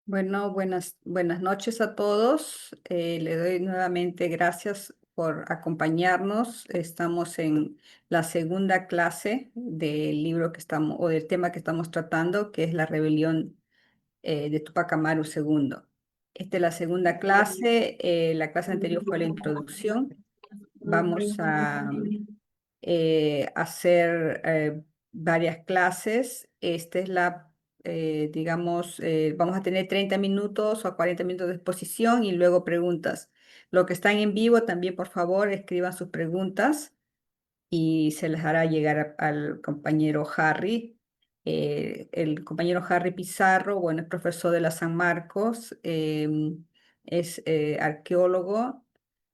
Bueno, buenas noches a todos. Le doy nuevamente gracias por acompañarnos. Estamos en la segunda clase del libro que estamos, o del tema que estamos tratando, que es la rebelión de Tupac Amaru II. Esta es la segunda clase. La clase anterior fue la introducción. Vamos a hacer varias clases. Esta es digamos, vamos a tener 30 minutos o 40 minutos de exposición y luego preguntas. Los que están en vivo también, por favor, escriban sus preguntas y se les hará llegar al compañero Harry. El compañero Harry Pizarro, bueno, es profesor de la San Marcos, es arqueólogo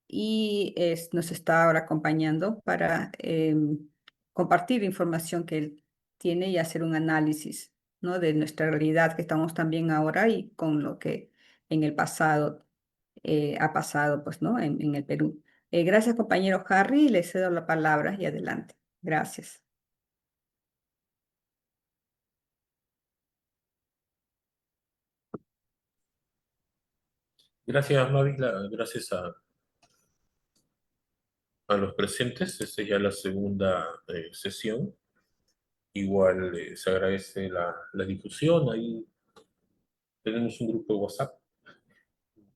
y nos está ahora acompañando para compartir información que él tiene y hacer un análisis, ¿no? De nuestra realidad que estamos también ahora y con lo que en el pasado ha pasado, pues, ¿no? En el Perú. Gracias, compañero Harry. Le cedo la palabra y adelante. Gracias. Gracias, Mávila. Gracias a los presentes. Esta es ya la segunda sesión. Igual se agradece la difusión. Ahí tenemos un grupo de WhatsApp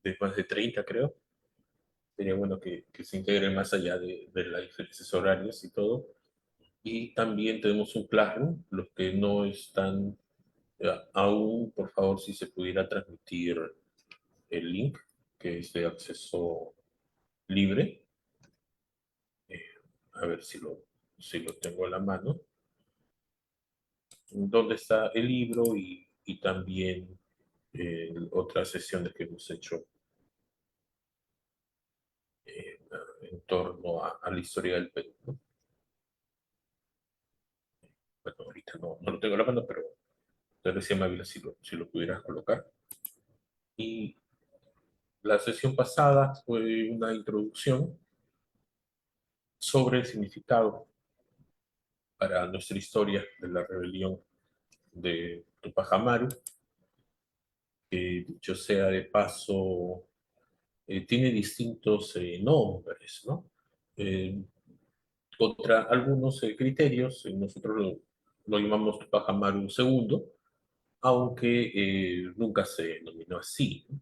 de más de 30, creo. Sería bueno que se integre más allá de las diferencias horarias y todo. Y también tenemos un Classroom. Los que no están aún, por favor, si se pudiera transmitir el link, que es de acceso libre. Eh, a ver si lo tengo a la mano. Donde está el libro y también otras sesiones que hemos hecho eh, en torno a la historia del Perú, ¿no? Bueno, ahorita no lo tengo a la mano, pero te decía Mávila si lo pudieras colocar. Y la sesión pasada fue una introducción sobre el significado para nuestra historia de la rebelión de Tupac Amaru, que dicho sea de paso, tiene distintos nombres, ¿no? Eh, Contra algunos criterios, nosotros lo llamamos Tupac Amaru II, aunque nunca se denominó así, ¿no?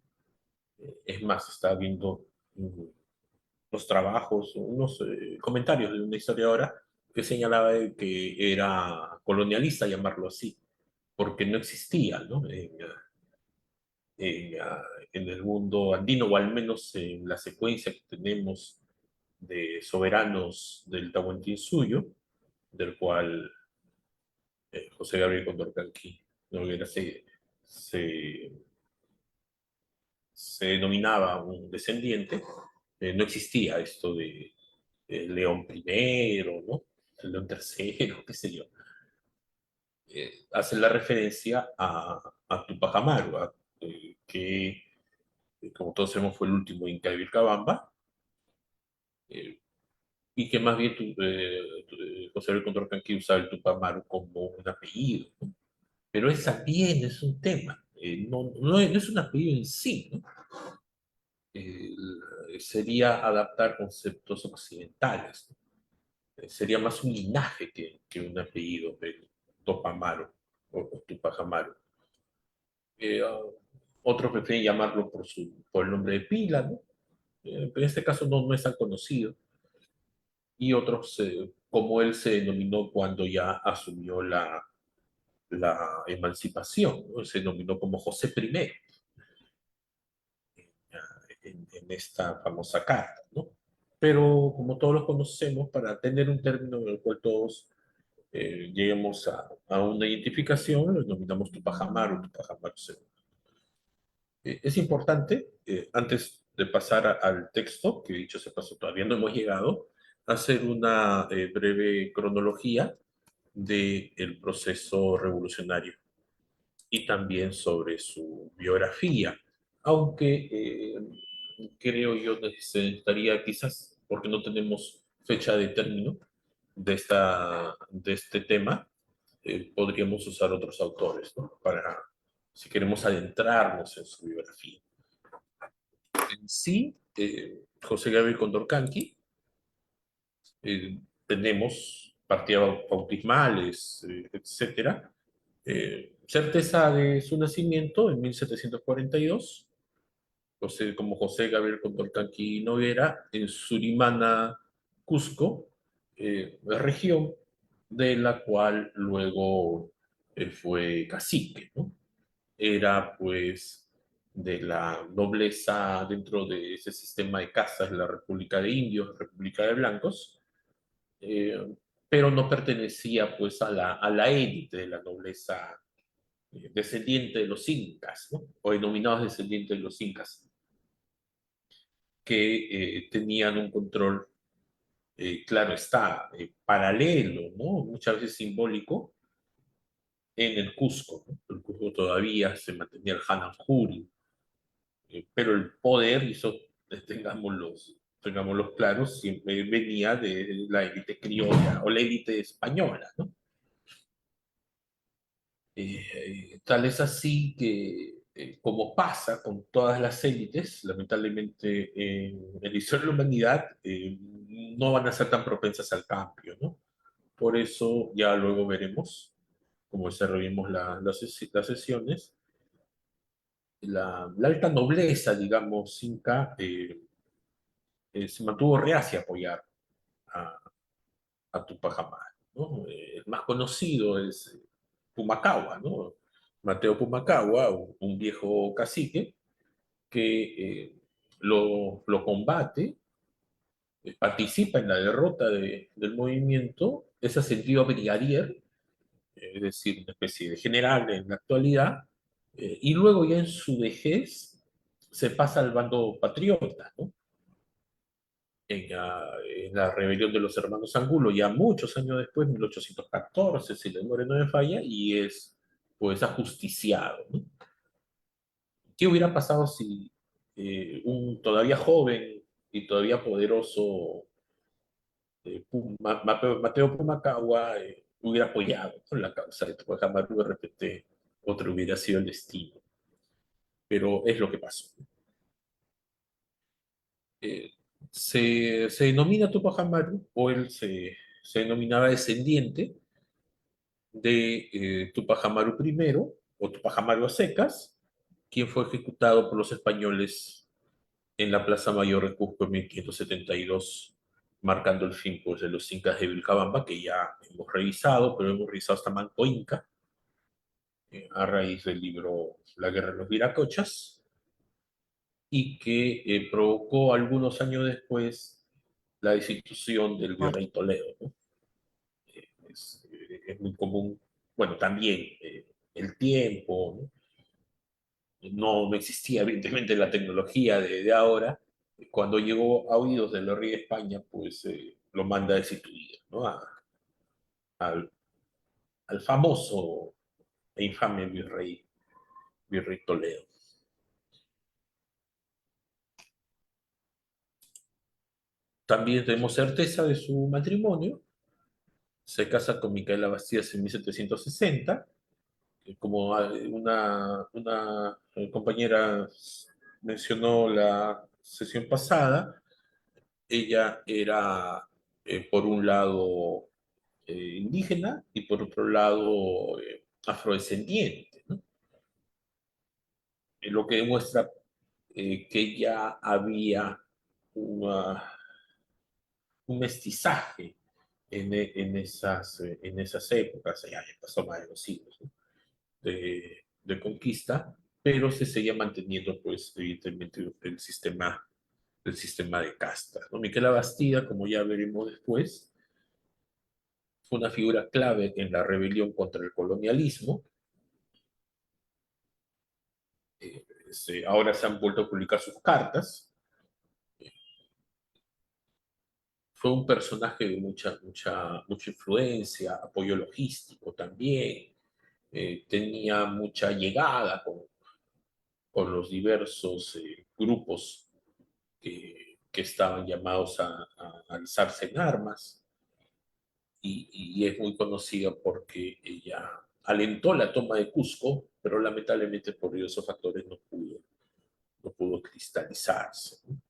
Es más, estaba viendo los trabajos, unos comentarios de una historiadora que señalaba de que era colonialista llamarlo así, porque no existía, ¿no? En, ah, en el mundo andino, o al menos en la secuencia que tenemos de soberanos del Tahuantinsuyo, del cual José Gabriel Condorcanqui Noguera se, se denominaba un descendiente. No existía esto de León I, ¿no? El León III, qué sé yo. Hace la referencia a Tupac Amaru, que, como todos sabemos, fue el último Inca de Vilcabamba, eh, y que más bien José Gabriel Condorcanqui usaba el Tupac Amaru como un apellido, ¿no? Pero es también es un tema, no es un apellido en sí, ¿no? Sería adaptar conceptos occidentales, ¿no? Sería más un linaje que un apellido de Topamaru o Tupac Amaru. Otros prefieren llamarlo por el nombre de pila, ¿no? Pero en este caso no es tan conocido. Y otros, como él se denominó cuando ya asumió la emancipación, ¿no? Se denominó como José I en esta famosa carta, ¿no? Pero como todos lo conocemos, para tener un término en el cual todos lleguemos a una identificación, lo denominamos Tupac Amaru, Tupac Amaru II. Es importante, antes de pasar al texto, que dicho sea paso todavía no hemos llegado, hacer una breve cronología del proceso revolucionario y también sobre su biografía, aunque creo yo necesitaría quizás, porque no tenemos fecha de término de este tema, podríamos usar otros autores, ¿no? Para si queremos adentrarnos en su biografía. En sí, José Gabriel Condorcanqui, tenemos partidas bautismales, etcétera. Certeza de su nacimiento en 1742, como José Gabriel Condorcanqui Noguera, en Surimana, Cusco, región de la cual luego fue cacique, ¿no? Era pues de la nobleza dentro de ese sistema de castas de la República de Indios, República de Blancos, eh, pero no pertenecía pues a la élite de la nobleza descendiente de los incas, ¿no? O denominados descendientes de los incas, que tenían un control, claro está, paralelo, ¿no? Muchas veces simbólico, en el Cusco, ¿no? El Cusco todavía se mantenía el Hanan Juri, pero el poder, y eso tengamos los claros, siempre venía de la élite criolla o la élite española, ¿no? Tal es así que, como pasa con todas las élites, lamentablemente en la historia de la humanidad no van a ser tan propensas al cambio, ¿no? Por eso ya luego veremos, como desarrollemos las sesiones, la alta nobleza, digamos, inca, se mantuvo reacia a apoyar a, a Tupac Amaru, ¿no? El más conocido es Pumacahua, ¿no? Mateo Pumacahua, un viejo cacique que lo combate, participa en la derrota del movimiento, es ascendido a brigadier, es decir, una especie de general en la actualidad, y luego ya en su vejez se pasa al bando patriota, ¿no? En la rebelión de los hermanos Angulo, ya muchos años después, 1814, si la memoria no me falla, y es pues ajusticiado, ¿no? ¿Qué hubiera pasado si un todavía joven y todavía poderoso Mateo Pumacahua hubiera apoyado con la causa de Tupac Amaru? De repente otro hubiera sido el destino, pero es lo que pasó. Eh, se denomina Tupac Amaru, o él se denominaba descendiente de Tupac Amaru I, o Tupac Amaru a secas, quien fue ejecutado por los españoles en la Plaza Mayor de Cusco en 1572, marcando el fin pues, de los incas de Vilcabamba, que ya hemos revisado, pero hemos revisado hasta Manco Inca, a raíz del libro La Guerra de los Viracochas, y que provocó algunos años después la destitución del virrey Toledo, ¿no? Es muy común, bueno, también el tiempo, ¿no? No existía evidentemente la tecnología de ahora. Cuando llegó a oídos del rey de España, pues lo manda a destituir, ¿no? Al, al famoso e infame virrey Toledo. También tenemos certeza de su matrimonio. Se casa con Micaela Bastidas en 1760. Como una compañera mencionó la sesión pasada, ella era, por un lado, indígena y por otro lado, afrodescendiente, ¿no? Lo que demuestra que ya había una- un mestizaje en esas épocas, ya pasó más de los siglos, ¿no? De conquista, pero se seguía manteniendo, pues, evidentemente, el sistema de castas, ¿no? Miquela Bastida, como ya veremos después, fue una figura clave en la rebelión contra el colonialismo. Ahora se han vuelto a publicar sus cartas. Fue un personaje de mucha influencia, apoyo logístico también. Tenía mucha llegada con los diversos grupos que estaban llamados a alzarse en armas. Y es muy conocida porque ella alentó la toma de Cusco, pero lamentablemente por diversos factores no pudo cristalizarse, ¿no?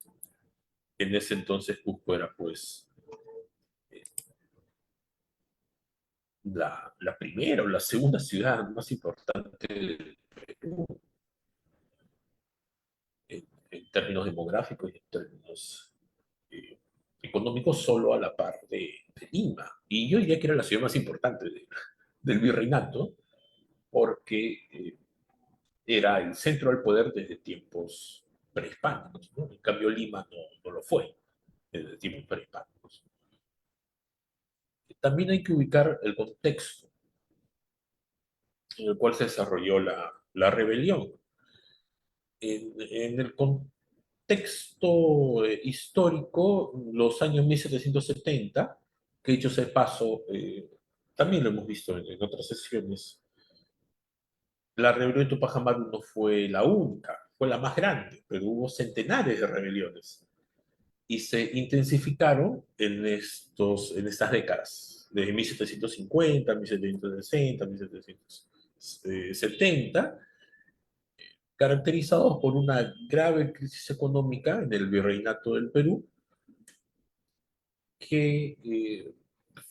En ese entonces Cusco era pues la primera o la segunda ciudad más importante del Perú en términos demográficos y en términos eh, económicos, solo a la par de Lima. Y yo diría que era la ciudad más importante del virreinato porque era el centro del poder desde tiempos prehispánicos, ¿no? En cambio, Lima no lo fue desde tiempos prehispánicos. También hay que ubicar el contexto en el cual se desarrolló la rebelión. En el contexto histórico, los años 1770, que dicho sea de paso, también lo hemos visto en otras sesiones, la rebelión de Tupac Amaru no fue la única, fue la más grande, pero hubo centenares de rebeliones y se intensificaron en estas décadas, desde 1750, 1760, 1770, caracterizados por una grave crisis económica en el virreinato del Perú, que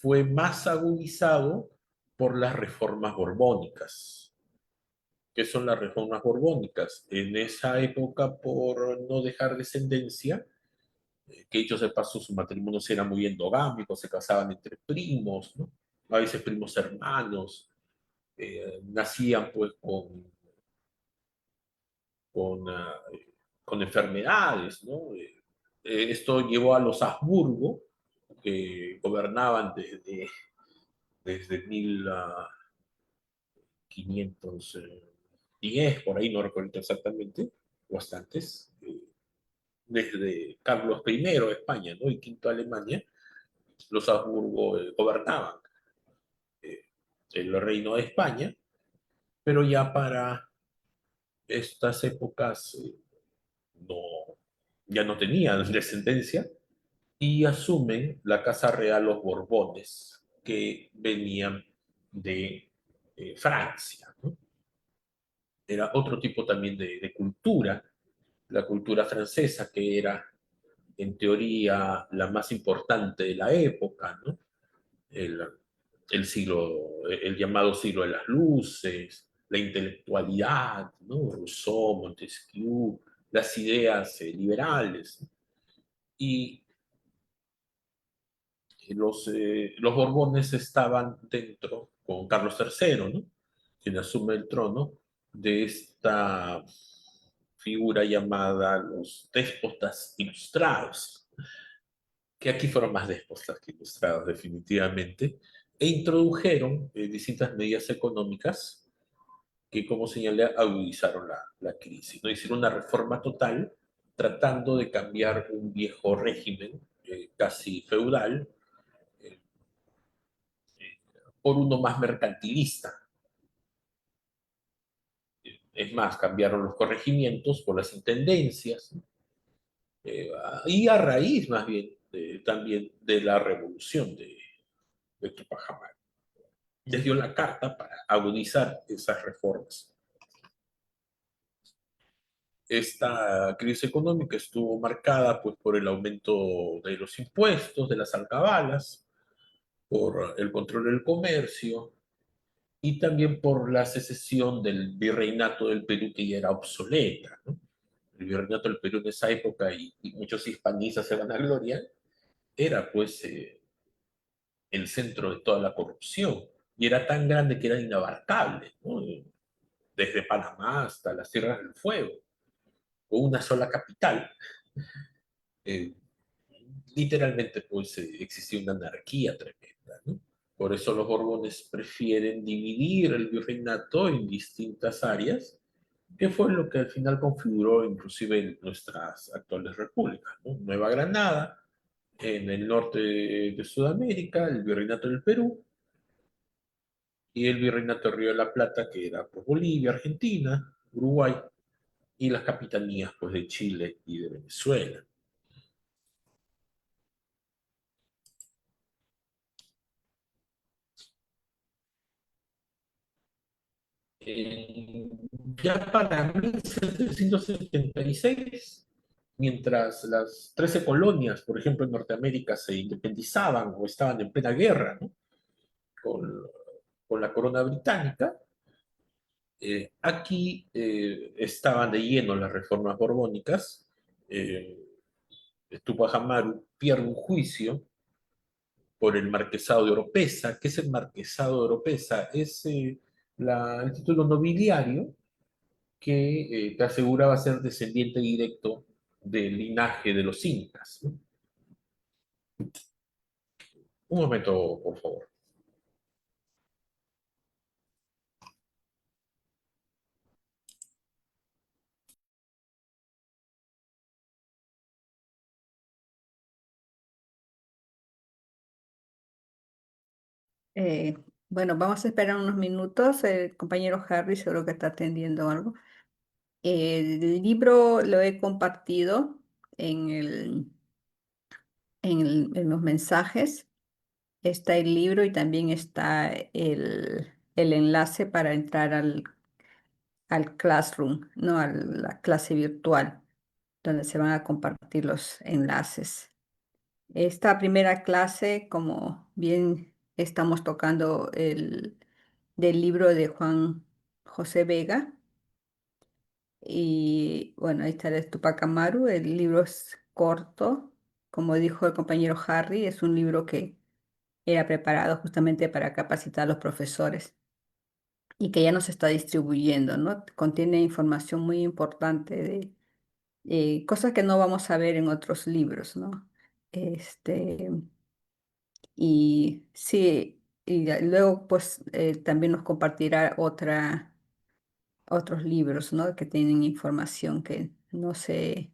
fue más agudizado por las reformas borbónicas. ¿Qué son las reformas borbónicas? En esa época, por no dejar descendencia, que dicho de paso, sus matrimonios eran muy endogámicos, se casaban entre primos, ¿no? A veces primos hermanos, nacían pues con, uh, con enfermedades, ¿no? Esto llevó a los Habsburgo, que gobernaban desde 1510, por ahí no recuerdo exactamente, bastantes, desde Carlos I de España, ¿no? Y Quinto de Alemania, los Habsburgo gobernaban eh, el reino de España, pero ya para estas épocas no, ya no tenían descendencia y asumen la Casa Real los Borbones, que venían de Francia, ¿no? Era otro tipo también de cultura, la cultura francesa, que era en teoría la más importante de la época, ¿no? El, el llamado siglo de las luces, la intelectualidad, ¿no? Rousseau, Montesquieu, las ideas liberales. Y los Borbones estaban dentro, con Carlos III, ¿no? Quien asume el trono, de esta figura llamada los déspotas ilustrados, que aquí fueron más déspotas que ilustrados definitivamente, e introdujeron distintas medidas económicas que, como señalé, agudizaron la crisis, ¿no? Hicieron una reforma total tratando de cambiar un viejo régimen casi feudal eh, por uno más mercantilista. Es más, cambiaron los corregimientos por las intendencias, y a raíz más bien también de la revolución de Tupac Amaru. Les dio la carta para agudizar esas reformas. Esta crisis económica estuvo marcada pues, por el aumento de los impuestos, de las alcabalas, por el control del comercio y también por la secesión del virreinato del Perú, que ya era obsoleta, ¿no? El virreinato del Perú en esa época, y muchos hispanistas se van a gloria, era pues el centro de toda la corrupción y era tan grande que era inabarcable, ¿no? Desde Panamá hasta las Tierras del Fuego, con una sola capital. Eh, Literalmente pues existía una anarquía tremenda, ¿no? Por eso los Borbones prefieren dividir el virreinato en distintas áreas, que fue lo que al final configuró inclusive nuestras actuales repúblicas, ¿no? Nueva Granada, en el norte de Sudamérica, el virreinato del Perú, y el virreinato del Río de la Plata, que era pues, Bolivia, Argentina, Uruguay, y las capitanías pues, de Chile y de Venezuela. eh, ya para 1776, mientras las 13 colonias, por ejemplo, en Norteamérica se independizaban o estaban en plena guerra, ¿no? con, con la corona británica, aquí estaban de lleno las reformas borbónicas. Eh, Tupac Amaru pierde un juicio por el marquesado de Oropesa. ¿Qué es el marquesado de Oropesa? Es el título nobiliario que te aseguraba ser descendiente directo del linaje de los incas, ¿no? Un momento, por favor. Eh, bueno, vamos a esperar unos minutos. El compañero Harry seguro que está atendiendo algo. El libro lo he compartido en en los mensajes. Está el libro y también está el enlace para entrar al Classroom, ¿no? A la clase virtual, donde se van a compartir los enlaces. Esta primera clase, como bien estamos tocando del libro de Juan José Vega, y bueno, ahí está el Tupac Amaru. El libro es corto, como dijo el compañero Harry, es un libro que era preparado justamente para capacitar a los profesores y que ya no se está distribuyendo, ¿no? Contiene información muy importante de cosas que no vamos a ver en otros libros, ¿no? Este, y sí, luego pues también nos compartirá otros libros, ¿no? Que tienen información que no se,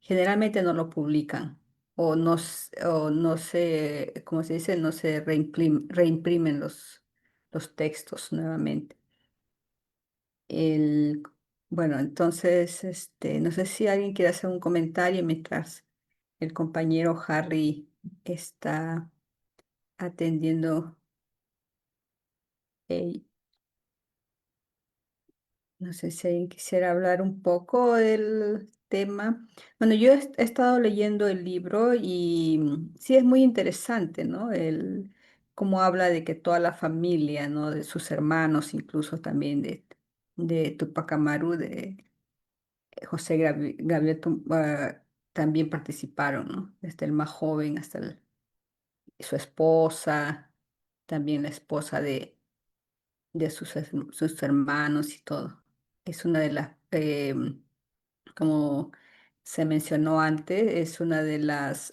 generalmente no lo publican o no se, ¿cómo se dice? No se reimprimen los textos nuevamente. El, bueno, entonces, no sé si alguien quiere hacer un comentario mientras el compañero Harry está atendiendo. eh, no sé si alguien quisiera hablar un poco del tema. Bueno, yo he estado leyendo el libro y sí es muy interesante, ¿no? Cómo habla de que toda la familia, ¿no? De sus hermanos, incluso también de Tupac Amaru, de José Gabriel también participaron, ¿no? Desde el más joven hasta su esposa, también la esposa de sus hermanos y todo. Es una de las, como se mencionó antes, es una de las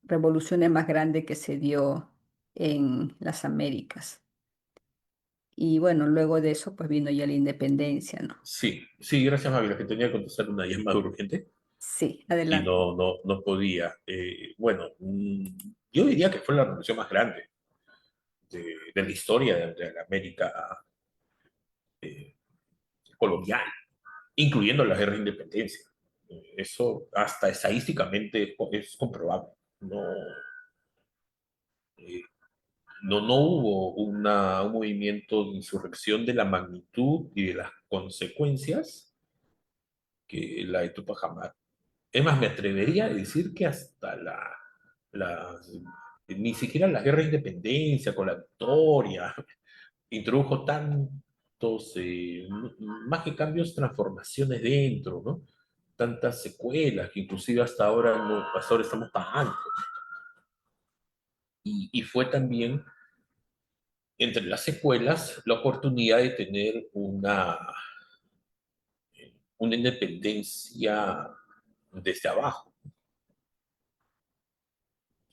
revoluciones más grandes que se dio en las Américas. Y bueno, luego de eso, pues vino ya la independencia, ¿no? Sí, sí, gracias, Mavi, que tenía que contestar una llamada urgente Sí, y adelante. no podía. Bueno, yo diría que fue la revolución más grande de la historia de la América eh, colonial, incluyendo la guerra de independencia. Eso hasta estadísticamente es comprobable. No, eh, no hubo un movimiento de insurrección de la magnitud y de las consecuencias que la de Tupac Amaru. Es más, me atrevería a decir que hasta la- ni siquiera la guerra de independencia con la victoria introdujo tantos, más que cambios, transformaciones dentro, ¿no? Tantas secuelas que inclusive hasta ahora, no, hasta ahora estamos pagando. Y fue también entre las secuelas la oportunidad de tener una independencia desde abajo,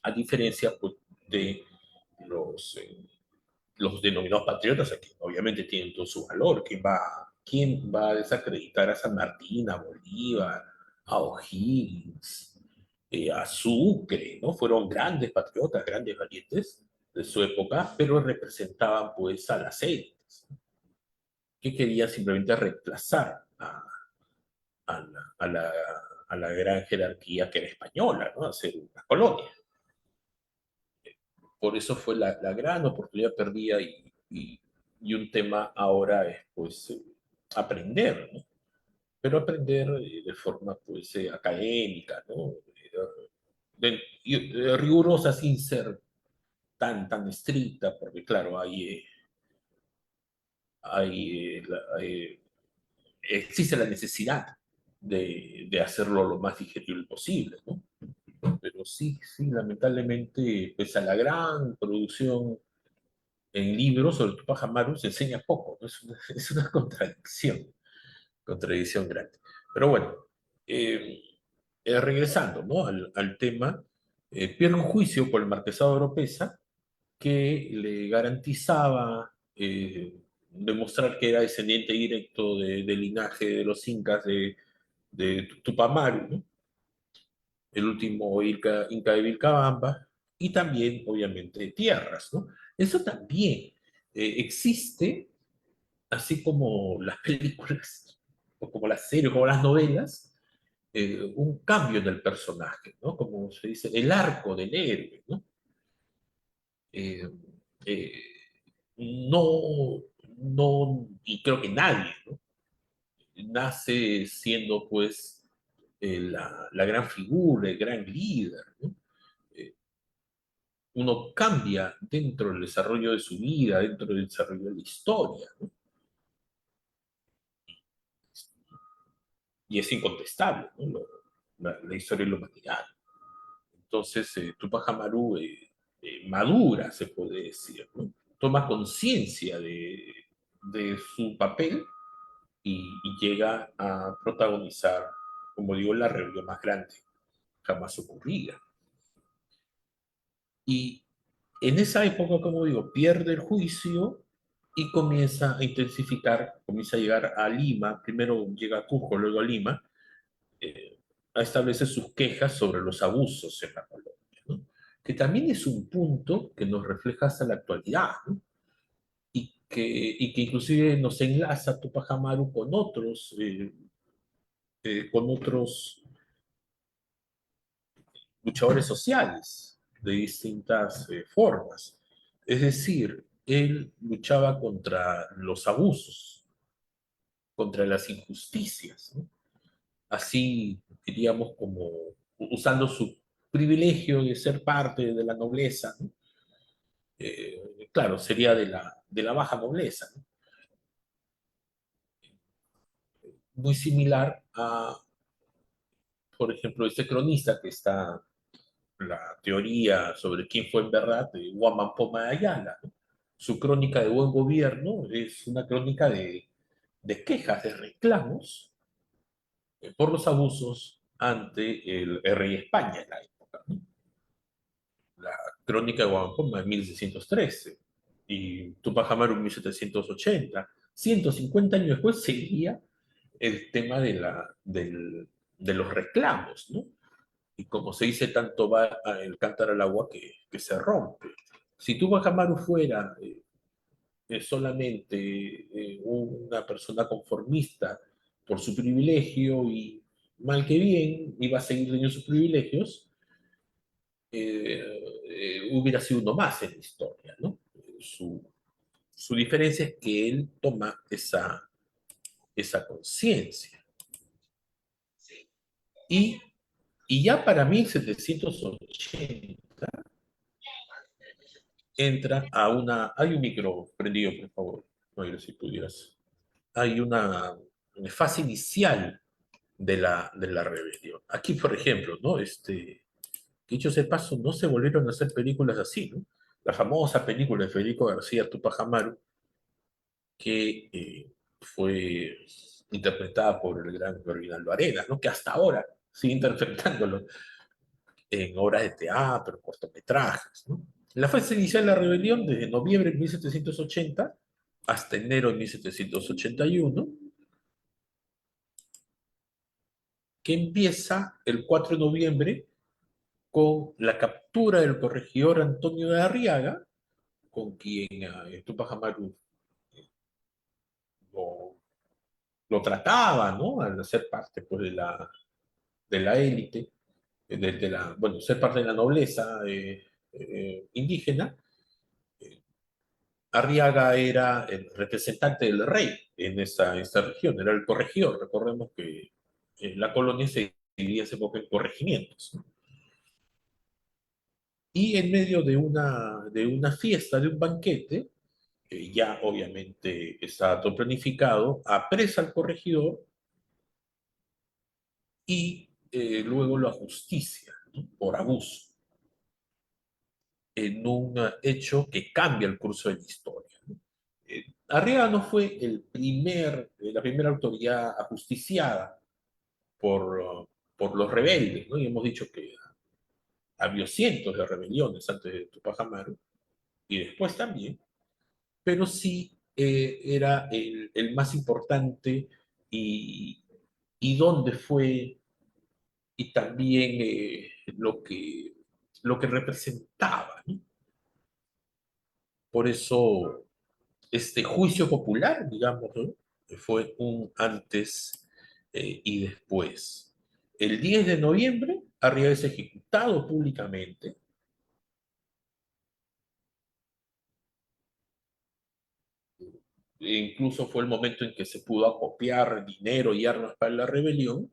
a diferencia pues, de los, eh, los denominados patriotas, aquí obviamente tienen todo su valor. Quién va a desacreditar a San Martín, a Bolívar, a O'Higgins, a Sucre? ¿No? Fueron grandes patriotas, grandes valientes de su época, pero representaban pues a las élites, que querían simplemente reemplazar a la, a la gran jerarquía que era española, ¿no? Hacer una colonia. Por eso fue la gran oportunidad perdida y y un tema ahora es pues aprender, ¿no? Pero aprender de forma pues académica, ¿no? Rigurosa sin ser tan estricta, porque claro, existe la necesidad de hacerlo lo más digerible posible, ¿no? Pero sí, lamentablemente, pues a la gran producción en libros sobre Tupac Amaru se enseña poco, ¿no? Es una contradicción grande. Pero bueno, eh, regresando, ¿no? al tema, pierde un juicio por el marquesado de Oropesa que le garantizaba demostrar que era descendiente directo del linaje de los incas de Tupamaru, ¿no? El último Inca de Vilcabamba, y también, obviamente, tierras, ¿no? Eso también existe, así como las películas, o como las series, como las novelas, un cambio en el personaje, ¿no? Como se dice, el arco del héroe, ¿no? Eh, eh, no, no, y creo que nadie, ¿no? Nace siendo, pues, la gran figura, el gran líder, ¿no? Eh, Uno cambia dentro del desarrollo de su vida, dentro del desarrollo de la historia, ¿no? Y es incontestable, ¿no? La historia de la humanidad. Entonces, Tupac Amaru madura, se puede decir, ¿no? Toma conciencia de su papel y llega a protagonizar, como digo, la rebelión más grande jamás ocurrida. Y en esa época, como digo, pierde el juicio y comienza a intensificar, comienza a llegar a Lima, primero llega a Cusco, luego a Lima, eh, a establecer sus quejas sobre los abusos en la colonia, ¿no? Que también es un punto que nos refleja hasta la actualidad, ¿no? Y que inclusive nos enlaza Tupac Amaru con otros luchadores sociales de distintas formas. Es decir, él luchaba contra los abusos, contra las injusticias, ¿no? Así, diríamos, como usando su privilegio de ser parte de la nobleza, ¿no? Claro, sería de la baja nobleza, ¿no? Muy similar a, por ejemplo, este cronista que está la teoría sobre quién fue en verdad de Guamán Poma de Ayala, ¿no? Su crónica de buen gobierno es una crónica de quejas, de reclamos por los abusos ante el rey de España en la época, ¿no? La crónica de Guamán Poma en 1613 y Tupac Amaru en 1780. 150 años después seguía el tema de los reclamos, ¿no? Y como se dice, tanto va el cántaro al agua que se rompe. Si Tupac Amaru fuera solamente una persona conformista por su privilegio y mal que bien iba a seguir teniendo sus privilegios, hubiera sido uno más en la historia, ¿no? Su diferencia es que él toma esa conciencia. Y, y ya para 1780 entra a una... Hay un micro prendido, por favor. No, si pudieras. Hay una fase inicial de la rebelión. Aquí, por ejemplo, ¿no? Dicho sea de paso, no se volvieron a hacer películas así, ¿no? La famosa película de Federico García Tupac Amaru, que fue interpretada por el gran Bernardo Arenas, ¿no? Que hasta ahora sigue interpretándolo en obras de teatro, cortometrajes, ¿no? La fase inicial de la rebelión, desde noviembre de 1780 hasta enero de 1781, que empieza el 4 de noviembre con la captura del corregidor Antonio de Arriaga, con quien Tupac Amaru lo, lo trataba, ¿no? Al ser parte pues, de la élite, bueno, ser parte de la nobleza indígena. Arriaga era el representante del rey en esta región, era el corregidor. Recordemos que la colonia se dividía hace poco en corregimientos, ¿no? Y en medio de una fiesta, de un banquete, que ya obviamente estaba todo planificado, apresa al corregidor y luego lo ajusticia, ¿no? Por abuso, en un hecho que cambia el curso de la historia, ¿no? Arriaga no fue la primera autoridad ajusticiada por los rebeldes, ¿no? Y hemos dicho que había cientos de rebeliones antes de Tupac Amaru y después también, pero sí era el más importante y, y dónde fue y también lo que representaba, ¿no? Por eso este juicio popular, digamos, ¿no? Fue un antes y después. El 10 de noviembre, Arriaga es ejecutado públicamente. E incluso fue el momento en que se pudo acopiar dinero y armas para la rebelión.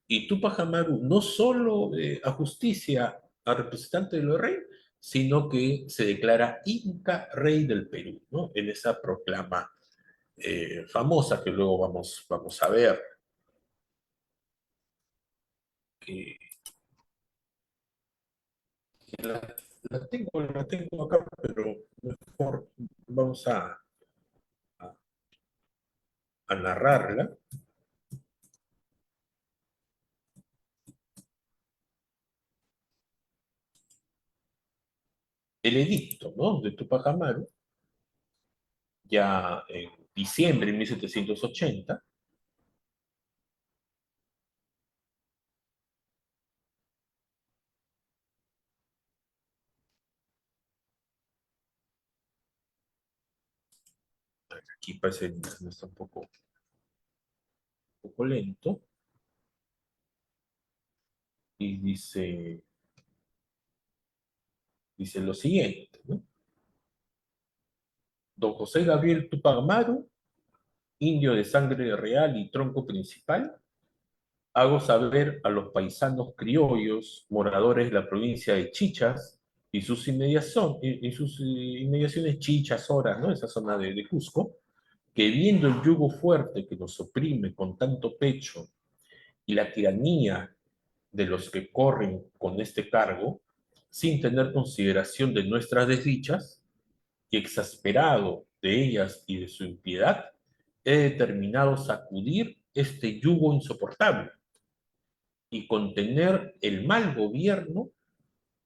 Y Tupac Amaru no solo ajusticia al representante del rey, sino que se declara Inca Rey del Perú, ¿no? En esa proclama famosa que luego vamos a ver. Que la, la tengo acá, pero mejor vamos a, a narrarla. El edicto, ¿no? De Tupac Amaru, ya en diciembre de 1780, aquí parece que está un poco lento, y dice lo siguiente, ¿no? Don José Gabriel Tupac Amaru, indio de sangre real y tronco principal, hago saber a los paisanos criollos, moradores de la provincia de Chichas y sus inmediaciones Chichas, Horas, ¿no? Esa zona de Cusco, que viendo el yugo fuerte que nos oprime con tanto pecho y la tiranía de los que corren con este cargo, sin tener consideración de nuestras desdichas, y exasperado de ellas y de su impiedad, he determinado sacudir este yugo insoportable y contener el mal gobierno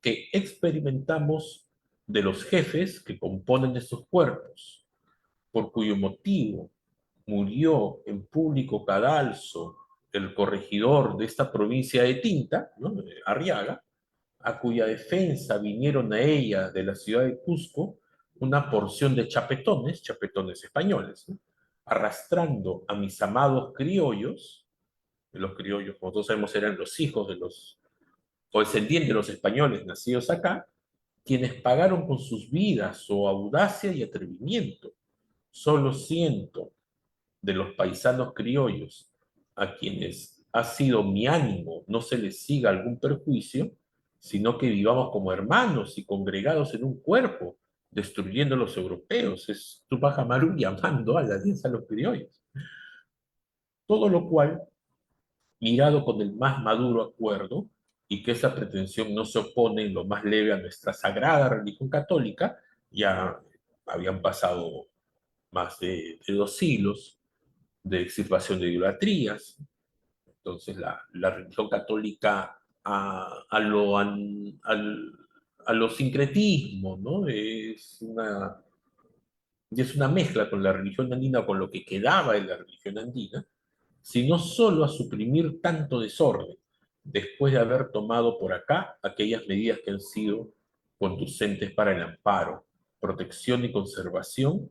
que experimentamos de los jefes que componen estos cuerpos, por cuyo motivo murió en público cadalso el corregidor de esta provincia de Tinta, ¿no? Arriaga, a cuya defensa vinieron a ella de la ciudad de Cusco una porción de chapetones españoles, ¿no? Arrastrando a mis amados criollos. Los criollos, como todos sabemos, eran los hijos de los, o descendientes de los españoles nacidos acá, quienes pagaron con sus vidas su audacia y atrevimiento. Solo siento de los paisanos criollos a quienes ha sido mi ánimo no se les siga algún perjuicio, sino que vivamos como hermanos y congregados en un cuerpo, destruyendo a los europeos. Es Tupac Amaru llamando a la alianza a los criollos. Todo lo cual, mirado con el más maduro acuerdo, y que esa pretensión no se opone en lo más leve a nuestra sagrada religión católica, ya habían pasado más de 2 siglos de extirpación de idolatrías. Entonces, la religión católica a lo sincretismo, ¿no? Es una mezcla con la religión andina o con lo que quedaba de la religión andina, sino solo a suprimir tanto desorden, después de haber tomado por acá aquellas medidas que han sido conducentes para el amparo, protección y conservación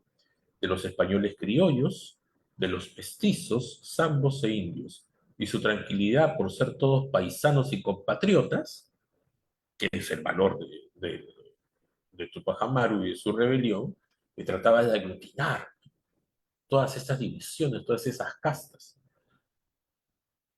de los españoles criollos, de los mestizos, zambos e indios, y su tranquilidad por ser todos paisanos y compatriotas, que es el valor de Tupac Amaru y de su rebelión, que trataba de aglutinar todas estas divisiones, todas esas castas,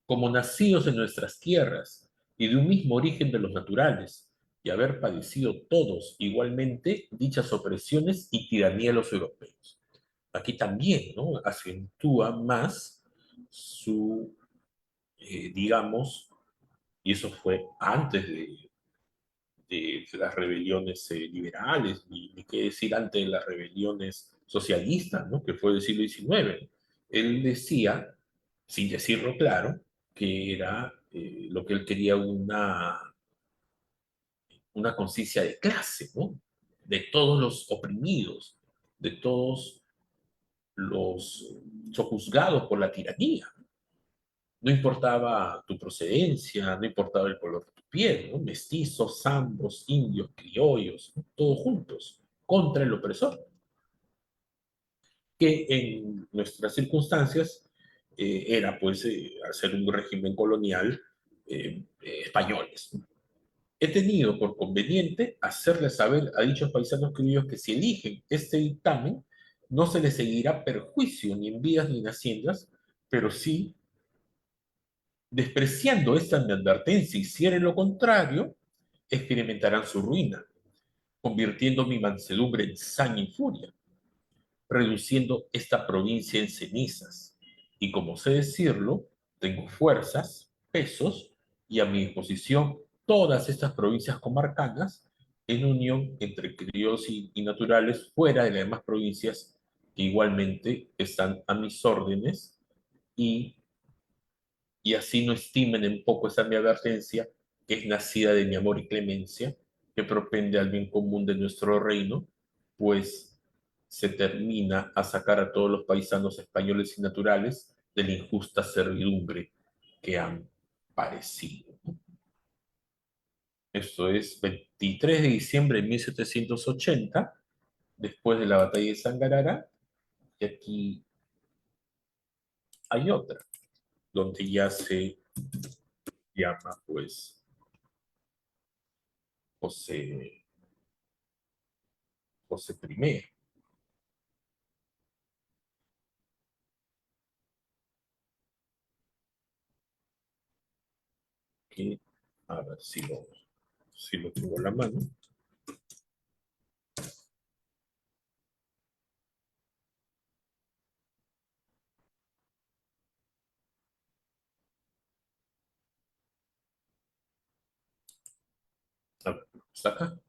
como nacidos en nuestras tierras y de un mismo origen de los naturales, y haber padecido todos igualmente dichas opresiones y tiranía de los europeos. Aquí también, ¿no? Acentúa más su, digamos, y eso fue antes de las rebeliones liberales, ni qué decir antes de las rebeliones socialistas, ¿no? Que fue del siglo XIX. Él decía, sin decirlo claro, que era lo que él quería una conciencia de clase, ¿no? De todos los oprimidos, de todos los sojuzgados por la tiranía. No importaba tu procedencia, no importaba el color de tu piel, ¿no? Mestizos, zambos, indios, criollos, ¿no? Todos juntos, contra el opresor, que en nuestras circunstancias era, pues, al ser un régimen colonial, españoles, ¿no? He tenido por conveniente hacerles saber a dichos paisanos criollos que si eligen este dictamen, no se les seguirá perjuicio ni en vidas ni en haciendas, pero sí, despreciando esta advertencia, hicieren lo contrario, experimentarán su ruina, convirtiendo mi mansedumbre en saña y furia, reduciendo esta provincia en cenizas. Y como sé decirlo, tengo fuerzas, pesos y a mi disposición todas estas provincias comarcanas en unión entre criollos y naturales fuera de las demás provincias que igualmente están a mis órdenes y así no estimen en poco esa mi advertencia, que es nacida de mi amor y clemencia, que propende al bien común de nuestro reino, pues se termina a sacar a todos los paisanos españoles y naturales de la injusta servidumbre que han padecido. Esto es 23 de diciembre de 1780, después de la batalla de Sangarara, y aquí hay otra, donde ya se llama, pues, José, José I. Que, a ver si lo tengo a la mano. A ver, ¿está acá?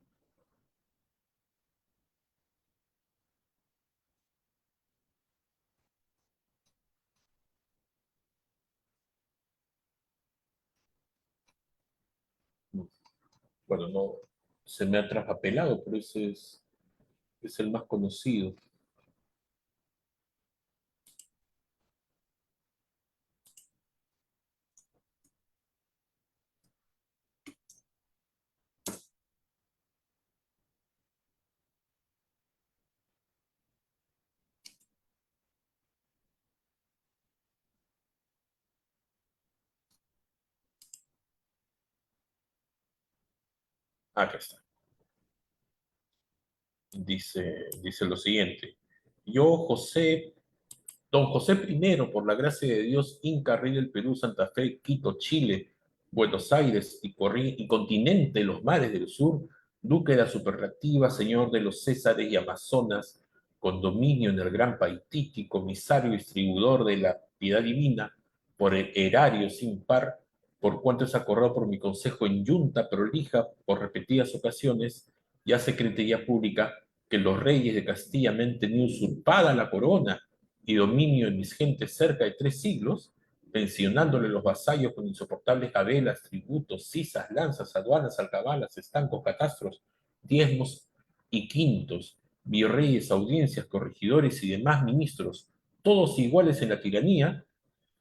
Bueno, no, se me ha traspapelado, pero ese es el más conocido. Acá está. Dice lo siguiente. Yo, don José I, por la gracia de Dios, Inca, Rey del Perú, Santa Fe, Quito, Chile, Buenos Aires y continente de los mares del sur, duque de la superlativa, señor de los Césares y Amazonas, con dominio en el gran Paititi, comisario y distribuidor de la piedad divina, por el erario sin par, por cuanto es acordado por mi consejo en yunta prolija por repetidas ocasiones, y hace secretaría pública que los reyes de Castilla me han tenido usurpada la corona y dominio de mis gentes cerca de 3 siglos, pensionándole los vasallos con insoportables gabelas, tributos, cisas, lanzas, aduanas, alcabalas, estancos, catastros, diezmos y quintos, virreyes, audiencias, corregidores y demás ministros, todos iguales en la tiranía,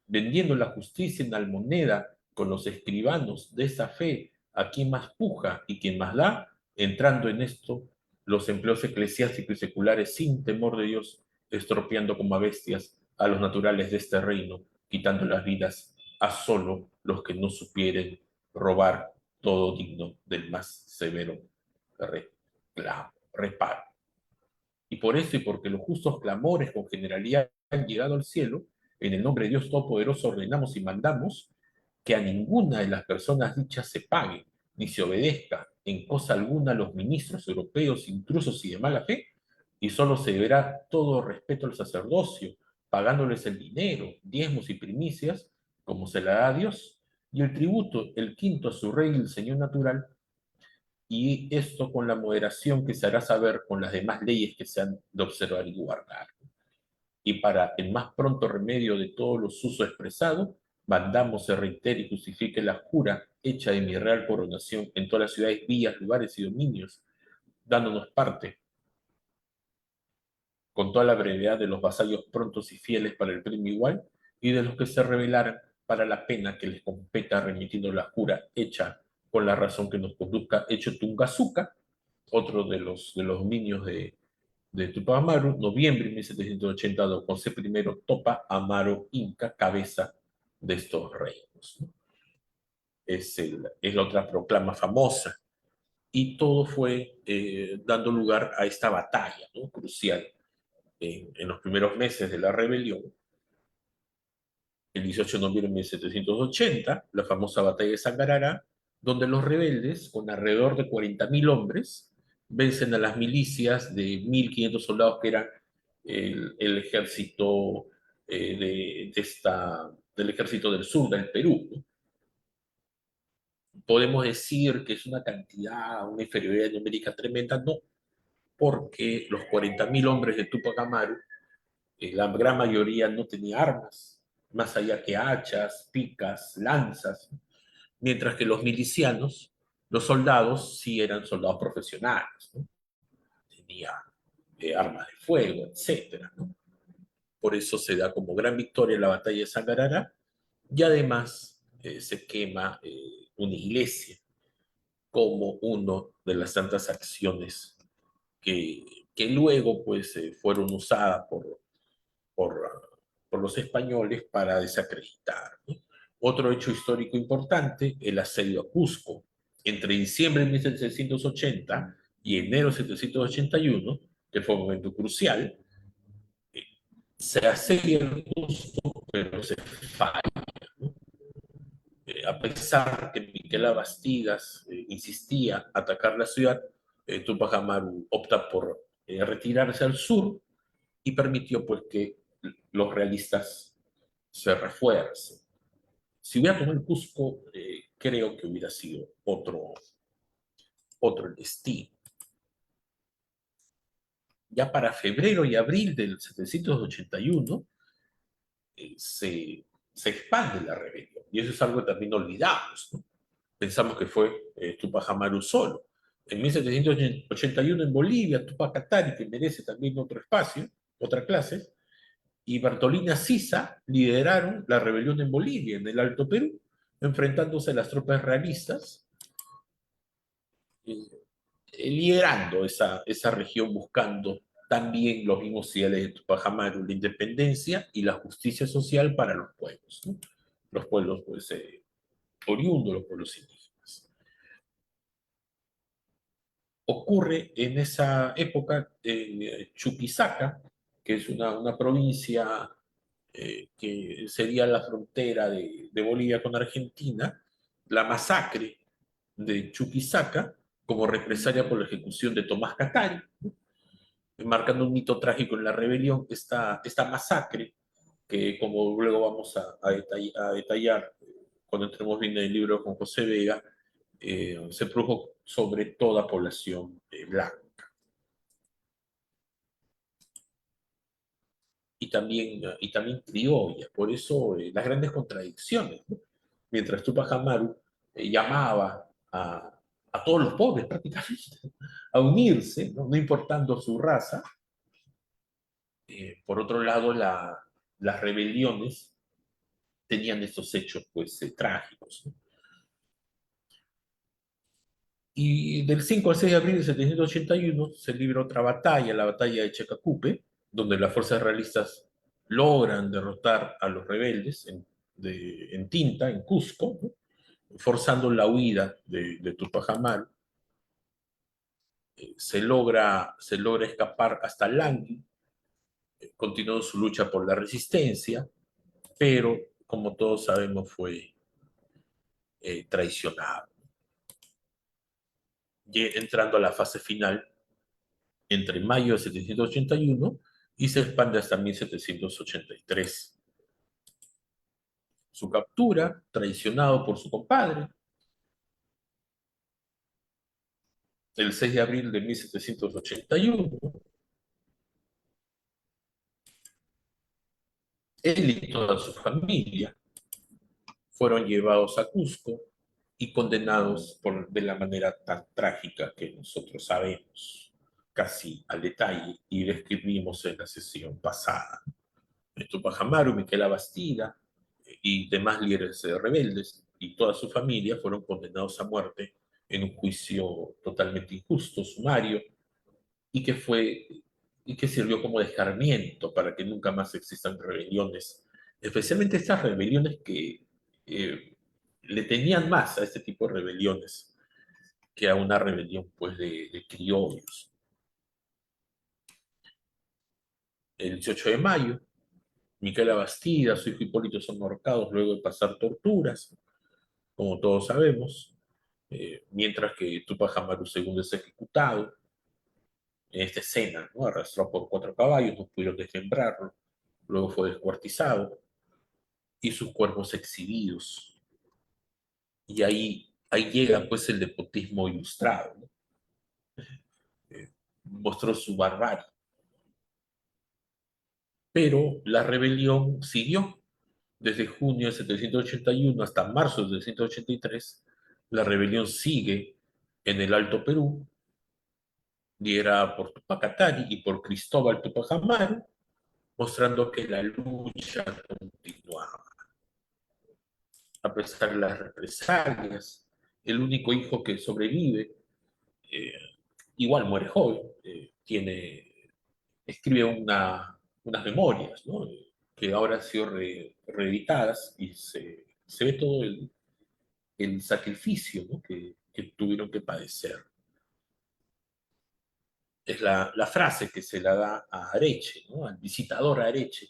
vendiendo la justicia en almoneda con los escribanos de esa fe, a quien más puja y quien más da, entrando en esto los empleos eclesiásticos y seculares sin temor de Dios, estropeando como a bestias a los naturales de este reino, quitando las vidas a solo los que no supieren robar todo digno del más severo reclamo, reparo. Y por eso y porque los justos clamores con generalidad han llegado al cielo, en el nombre de Dios Todopoderoso ordenamos y mandamos que a ninguna de las personas dichas se pague, ni se obedezca en cosa alguna a los ministros europeos, intrusos y de mala fe, y solo se deberá todo respeto al sacerdocio, pagándoles el dinero, diezmos y primicias, como se la da a Dios, y el tributo, el quinto a su rey y el señor natural, y esto con la moderación que se hará saber con las demás leyes que se han de observar y guardar. Y para el más pronto remedio de todos los usos expresados, mandamos se reitere y justifique la jura hecha de mi real coronación en todas las ciudades, villas, lugares y dominios, dándonos parte con toda la brevedad de los vasallos prontos y fieles para el premio igual, y de los que se rebelaran para la pena que les competa remitiendo la jura hecha con la razón que nos conduzca, hecho Tungazuca, otro de los dominios de Tupac Amaru, noviembre de 1782, José I Topa Amaro Inca, cabeza de estos reinos, ¿no? Es la otra proclama famosa. Y todo fue dando lugar a esta batalla, ¿no? Crucial en los primeros meses de la rebelión, el 18 de noviembre de 1780, la famosa batalla de Sangarara, donde los rebeldes, con alrededor de 40.000 hombres, vencen a las milicias de 1.500 soldados que eran el ejército del ejército del sur del Perú, ¿no? Podemos decir que es una cantidad, una inferioridad numérica tremenda, no, porque los 40.000 hombres de Tupac Amaru, la gran mayoría no tenía armas, más allá que hachas, picas, lanzas, mientras que los milicianos, los soldados, sí eran soldados profesionales, ¿no? Tenían armas de fuego, etcétera, ¿no? Por eso se da como gran victoria la batalla de Sangarara, y además se quema una iglesia como una de las tantas acciones que luego pues fueron usadas por, por los españoles para desacreditar, ¿no? Otro hecho histórico importante, el asedio a Cusco. Entre diciembre de 1780 y enero de 1781, que fue un momento crucial, eh, se asedia Cusco, pero se falla, ¿no? A pesar que Miquela Bastidas insistía atacar la ciudad, Tupac Amaru opta por retirarse al sur y permitió pues que los realistas se refuercen. Si hubiera tomado el Cusco, creo que hubiera sido otro el destino. Ya para febrero y abril del 781 se expande la rebelión. Y eso es algo que también olvidamos, ¿no? Pensamos que fue Tupac Amaru solo. En 1781 en Bolivia, Tupac Katari, que merece también otro espacio, otra clase, y Bartolina Sisa lideraron la rebelión en Bolivia, en el Alto Perú, enfrentándose a las tropas realistas, liderando esa región, buscando también los mismos ideales de Tupac Amaru, la independencia y la justicia social para los pueblos, ¿no? Los pueblos pues, oriundos, los pueblos indígenas. Ocurre en esa época en Chuquisaca, que es una provincia que sería la frontera de Bolivia con Argentina, la masacre de Chuquisaca como represalia por la ejecución de Tomás Catari, ¿no? Marcando un hito trágico en la rebelión, esta masacre, que como luego vamos a detallar cuando entremos bien en el libro con José Vega, se produjo sobre toda población blanca. Y también criolla, por eso las grandes contradicciones, ¿no? Mientras Tupac Amaru llamaba a todos los pobres prácticamente a unirse, ¿no? No importando su raza, por otro lado las rebeliones tenían estos hechos pues trágicos, ¿no? Y del 5 al 6 de abril de 1781 se libra otra batalla, la batalla de Chacacupe, donde las fuerzas realistas logran derrotar a los rebeldes en Tinta, en Cusco, ¿no? Forzando la huida de Tupac Amaru. se logra escapar hasta Langui, continuó su lucha por la resistencia, pero como todos sabemos fue traicionado. Y entrando a la fase final entre mayo de 781 y se expande hasta 1783. Su captura, traicionado por su compadre, el 6 de abril de 1781, él y toda su familia fueron llevados a Cusco y condenados de la manera tan trágica que nosotros sabemos, casi al detalle, y describimos en la sesión pasada. Tupac Amaru, Miquela Bastida y demás líderes rebeldes y toda su familia fueron condenados a muerte en un juicio totalmente injusto, sumario, y que fue y que sirvió como escarmiento para que nunca más existan rebeliones, especialmente estas rebeliones que le tenían más a este tipo de rebeliones que a una rebelión pues de criollos. El 18 de mayo, Micaela Bastida, su hijo Hipólito son ahorcados luego de pasar torturas, como todos sabemos, mientras que Tupac Amaru II es ejecutado en esta escena, ¿no? Arrastrado por 4 caballos, no pudieron desmembrarlo, luego fue descuartizado y sus cuerpos exhibidos. Y ahí llega pues el despotismo ilustrado, ¿no? Mostró su barbarie. Pero la rebelión siguió. Desde junio de 781 hasta marzo de 783, la rebelión sigue en el Alto Perú, liderada por Tupac Atari y por Cristóbal Tupac Amaru, mostrando que la lucha continuaba. A pesar de las represalias, el único hijo que sobrevive, eh, igual muere joven, escribe unas memorias, ¿no? Que ahora han sido reeditadas y se ve todo el sacrificio, ¿no? que tuvieron que padecer. Es la frase que se la da a Areche, ¿no? Al visitador Areche.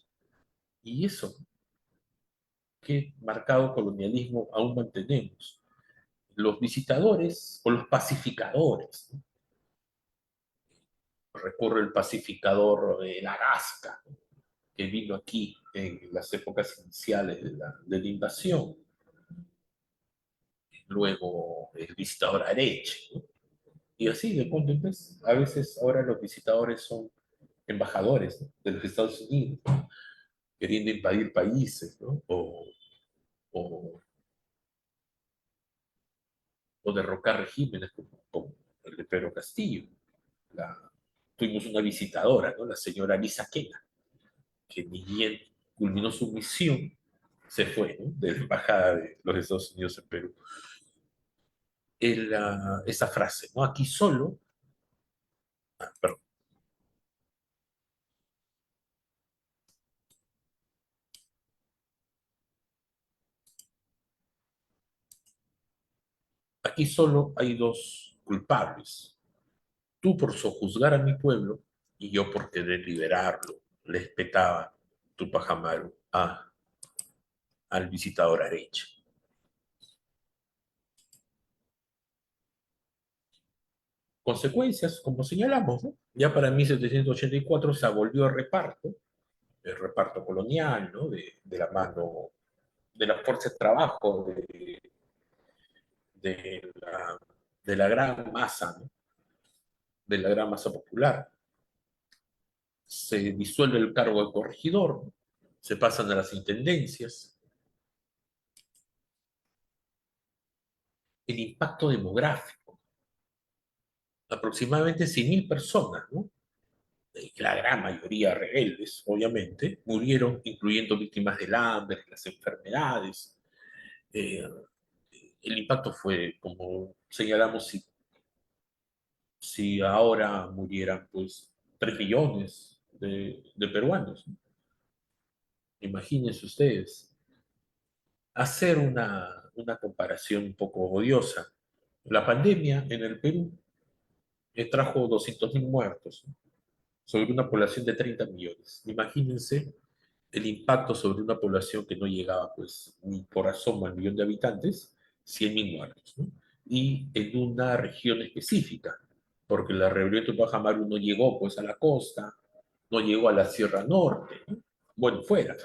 Y eso, qué marcado colonialismo aún mantenemos. Los visitadores o los pacificadores, ¿no? Recurre el pacificador de Lagasca, ¿no? Que vino aquí en las épocas iniciales de la invasión. Luego el visitador Areche, ¿no? Y así de punto en vez. A veces ahora los visitadores son embajadores, ¿no? De los Estados Unidos, ¿no? Queriendo invadir países, ¿no? O, o derrocar regímenes como el de Pedro Castillo. La, tuvimos una visitadora, ¿no? La señora Lisa Kena, que ni bien culminó su misión, se fue, ¿no? De la embajada de los Estados Unidos en Perú. Esa frase, ¿no? Aquí solo, perdón, aquí solo hay dos culpables. Tú por sojuzgar a mi pueblo y yo por querer liberarlo, le espetaba Tupac Amaru al visitador Areche. Consecuencias, como señalamos, ¿no? Ya para 1784 se abolió el reparto colonial, ¿no? De la mano, de la fuerza de trabajo, de la, de la gran masa, ¿no? De la gran masa popular. Se disuelve el cargo de corregidor, ¿no? Se pasan a las intendencias. El impacto demográfico, aproximadamente 100.000 personas, ¿no? La gran mayoría rebeldes, obviamente, murieron, incluyendo víctimas del hambre, las enfermedades. Eh, el impacto fue, como señalamos, si ahora murieran pues 3 millones de peruanos. Imagínense ustedes. Hacer una comparación un poco odiosa. La pandemia en el Perú trajo 200.000 muertos, ¿no? Sobre una población de 30 millones. Imagínense el impacto sobre una población que no llegaba, pues, ni por asomo al millón de habitantes, 100.000 muertos, ¿no? Y en una región específica, porque la rebelión de Tupac Amaru no llegó, pues, a la costa, no llegó a la Sierra Norte, ¿no? Bueno, fuera.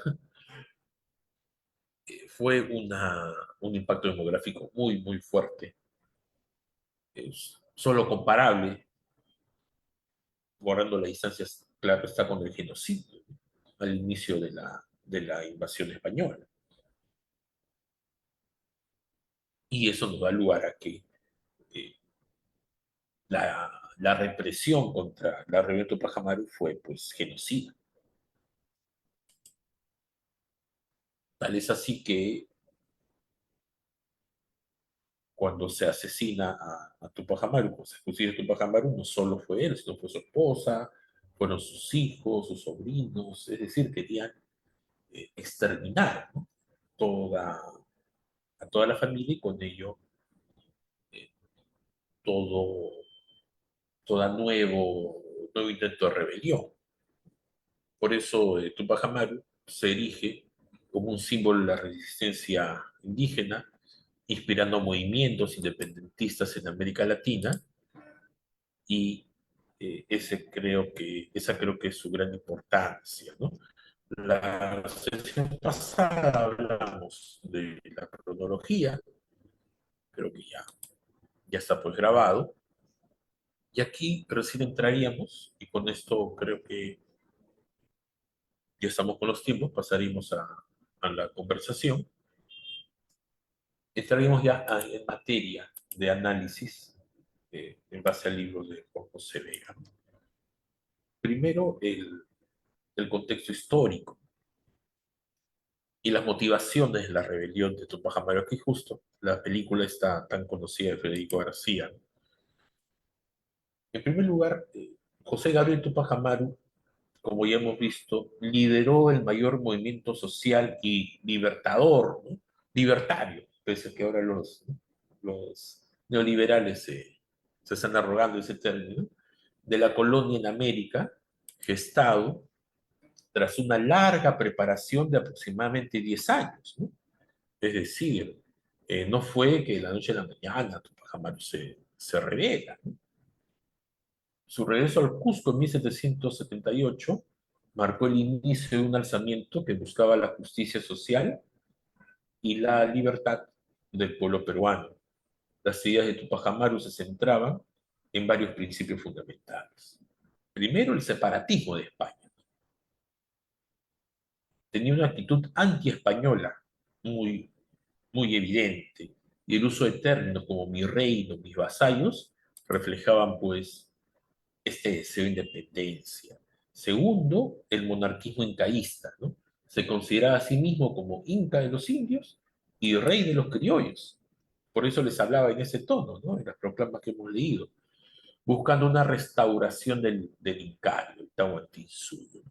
Fue un impacto demográfico muy, muy fuerte. Es solo comparable, guardando las distancias, claro, está con el genocidio, ¿no? Al inicio de la invasión española. Y eso nos da lugar a que eh, la represión contra la rebelión Tupac Amaru fue, pues, genocida. Tal es así que cuando se asesina a Tupac Amaru, cuando se fusiona a Tupac Amaru, no solo fue él, sino fue su esposa, fueron sus hijos, sus sobrinos, es decir, querían exterminar, ¿no? toda, a toda la familia y con ello eh, todo, nuevo intento de rebelión. Por eso Tupac Amaru se erige como un símbolo de la resistencia indígena, inspirando movimientos independentistas en América Latina y esa creo que es su gran importancia, ¿no? La sesión pasada hablamos de la cronología, creo que ya está pues grabado, y aquí recién entraríamos, y con esto creo que ya estamos con los tiempos, pasaríamos a la conversación, entraríamos en materia de análisis en base al libro de Juan José Vega. Primero, el contexto histórico y las motivaciones de la rebelión de Tupac Amaru. Aquí justo la película está tan conocida de Federico García. En primer lugar, José Gabriel Tupac Amaru, como ya hemos visto, lideró el mayor movimiento social y libertador, ¿no? Libertario, pese a que ahora los neoliberales se están arrogando ese término, de la colonia en América, gestado tras una larga preparación de aproximadamente 10 años, ¿no? Es decir, no fue que de la noche a la mañana Tupac Amaru se revela, ¿no? Su regreso al Cusco en 1778 marcó el inicio de un alzamiento que buscaba la justicia social y la libertad del pueblo peruano. Las ideas de Tupac Amaru se centraban en varios principios fundamentales. Primero, el separatismo de España. Tenía una actitud anti-española muy, muy evidente, y el uso de términos como mi reino, mis vasallos, reflejaban pues este deseo de independencia. Segundo, el monarquismo incaísta, ¿no? Se consideraba a sí mismo como inca de los indios y rey de los criollos. Por eso les hablaba en ese tono, ¿no? En las proclamas que hemos leído, buscando una restauración del incario, el Tahuantinsuyo.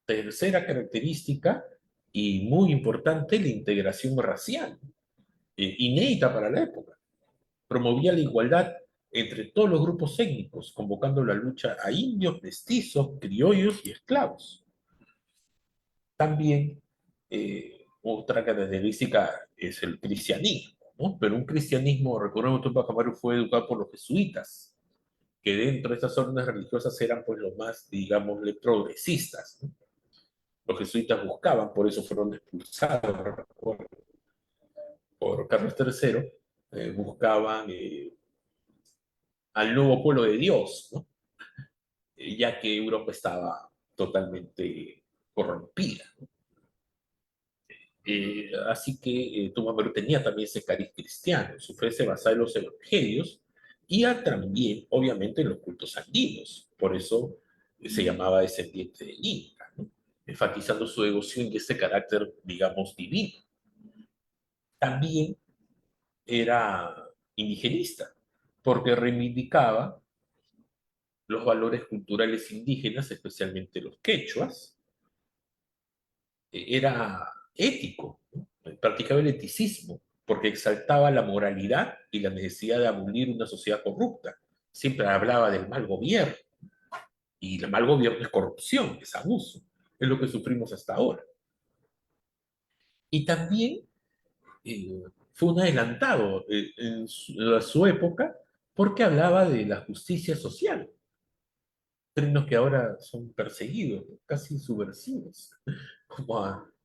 Tercera característica, y muy importante, la integración racial, inédita para la época. Promovía la igualdad entre todos los grupos étnicos, convocando la lucha a indios, mestizos, criollos y esclavos. También otra característica es el cristianismo, ¿no? Pero un cristianismo, recordemos que Tupac Amaru fue educado por los jesuitas, que dentro de estas órdenes religiosas eran pues los más, digamos, progresistas, ¿no? Los jesuitas buscaban, por eso fueron expulsados por Carlos III, buscaban al nuevo pueblo de Dios, ¿no? Ya que Europa estaba totalmente corrompida, ¿no? Así que Tupac tenía también ese cariz cristiano, su fe se basaba en los evangelios y también, obviamente, en los cultos andinos. Por eso se llamaba descendiente del Inca, ¿no? Enfatizando su devoción y ese carácter, digamos, divino. También era indigenista, porque reivindicaba los valores culturales indígenas, especialmente los quechuas. Era ético, ¿no? Practicaba el eticismo, porque exaltaba la moralidad y la necesidad de abolir una sociedad corrupta, siempre hablaba del mal gobierno, y el mal gobierno es corrupción, es abuso, es lo que sufrimos hasta ahora. Y también eh, fue un adelantado en su época porque hablaba de la justicia social, términos que ahora son perseguidos, casi subversivos,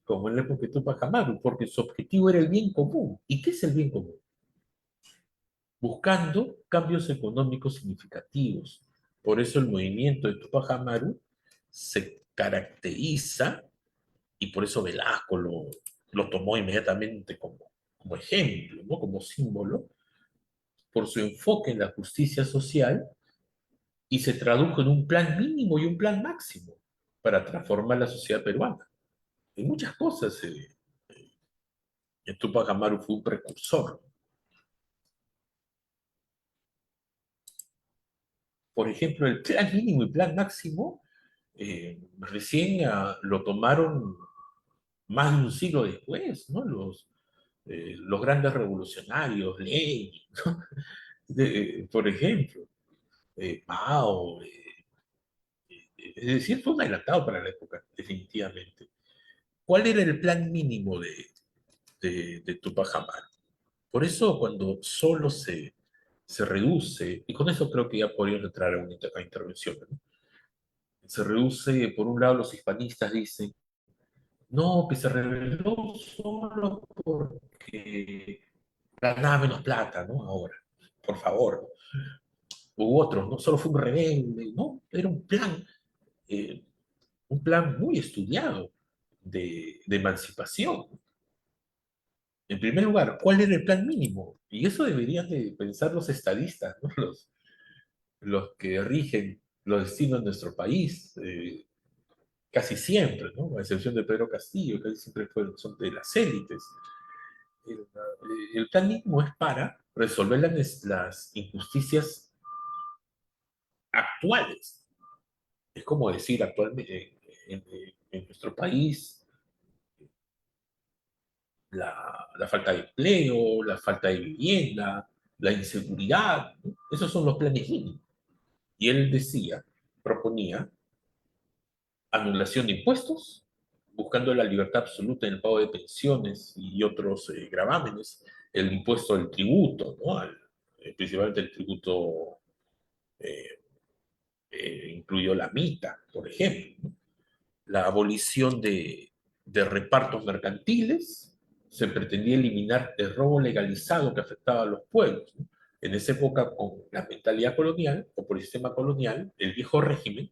como en la época de Tupac Amaru, porque su objetivo era el bien común. ¿Y qué es el bien común? Buscando cambios económicos significativos. Por eso el movimiento de Tupac Amaru se caracteriza, y por eso Velasco lo tomó inmediatamente como ejemplo, ¿no? Como símbolo, por su enfoque en la justicia social, y se tradujo en un plan mínimo y un plan máximo para transformar la sociedad peruana. En muchas cosas, Tupac Amaru fue un precursor. Por ejemplo, el plan mínimo y plan máximo recién lo tomaron más de un siglo después, ¿no? Los grandes revolucionarios, Lenin, ¿no? Por ejemplo, Mao, es decir, fue un adelantado para la época, definitivamente. ¿Cuál era el plan mínimo de Tupac Amaru? Por eso cuando solo se reduce, y con eso creo que ya podríamos entrar a una a intervención, ¿no? Se reduce, por un lado los hispanistas dicen, no, que se rebeló solo porque ganaba menos plata, ¿no? Ahora, por favor. U otros, no solo fue un rebelde, ¿no? Era eh, un plan muy estudiado de emancipación. En primer lugar, ¿cuál era el plan mínimo? Y eso deberían de pensar los estadistas, ¿no? Los que rigen los destinos de nuestro país, casi siempre, ¿no? A excepción de Pedro Castillo, casi siempre son de las élites. El plan mínimo es para resolver las injusticias actuales. Es como decir actualmente en nuestro país la falta de empleo, la falta de vivienda, la inseguridad, ¿no? Esos son los planes mínimos. Y él decía, proponía anulación de impuestos, buscando la libertad absoluta en el pago de pensiones y otros gravámenes, el impuesto del tributo, ¿no? Principalmente el tributo eh, incluyó la mitad, por ejemplo, ¿no? La abolición de repartos mercantiles, se pretendía eliminar el robo legalizado que afectaba a los pueblos, ¿no? En esa época, con la mentalidad colonial, o por el sistema colonial, el viejo régimen,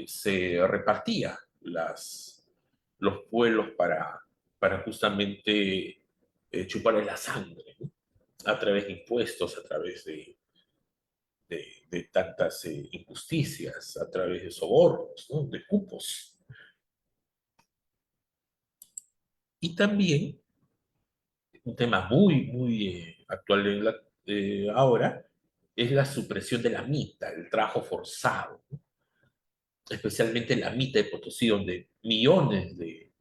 se repartía los pueblos para justamente chuparle la sangre, ¿no? A través de impuestos, a través de tantas injusticias, a través de sobornos, ¿no? De cupos. Y también, un tema muy actual ahora, es la supresión de la mita, el trabajo forzado, ¿no? Especialmente la mita de Potosí, donde millones de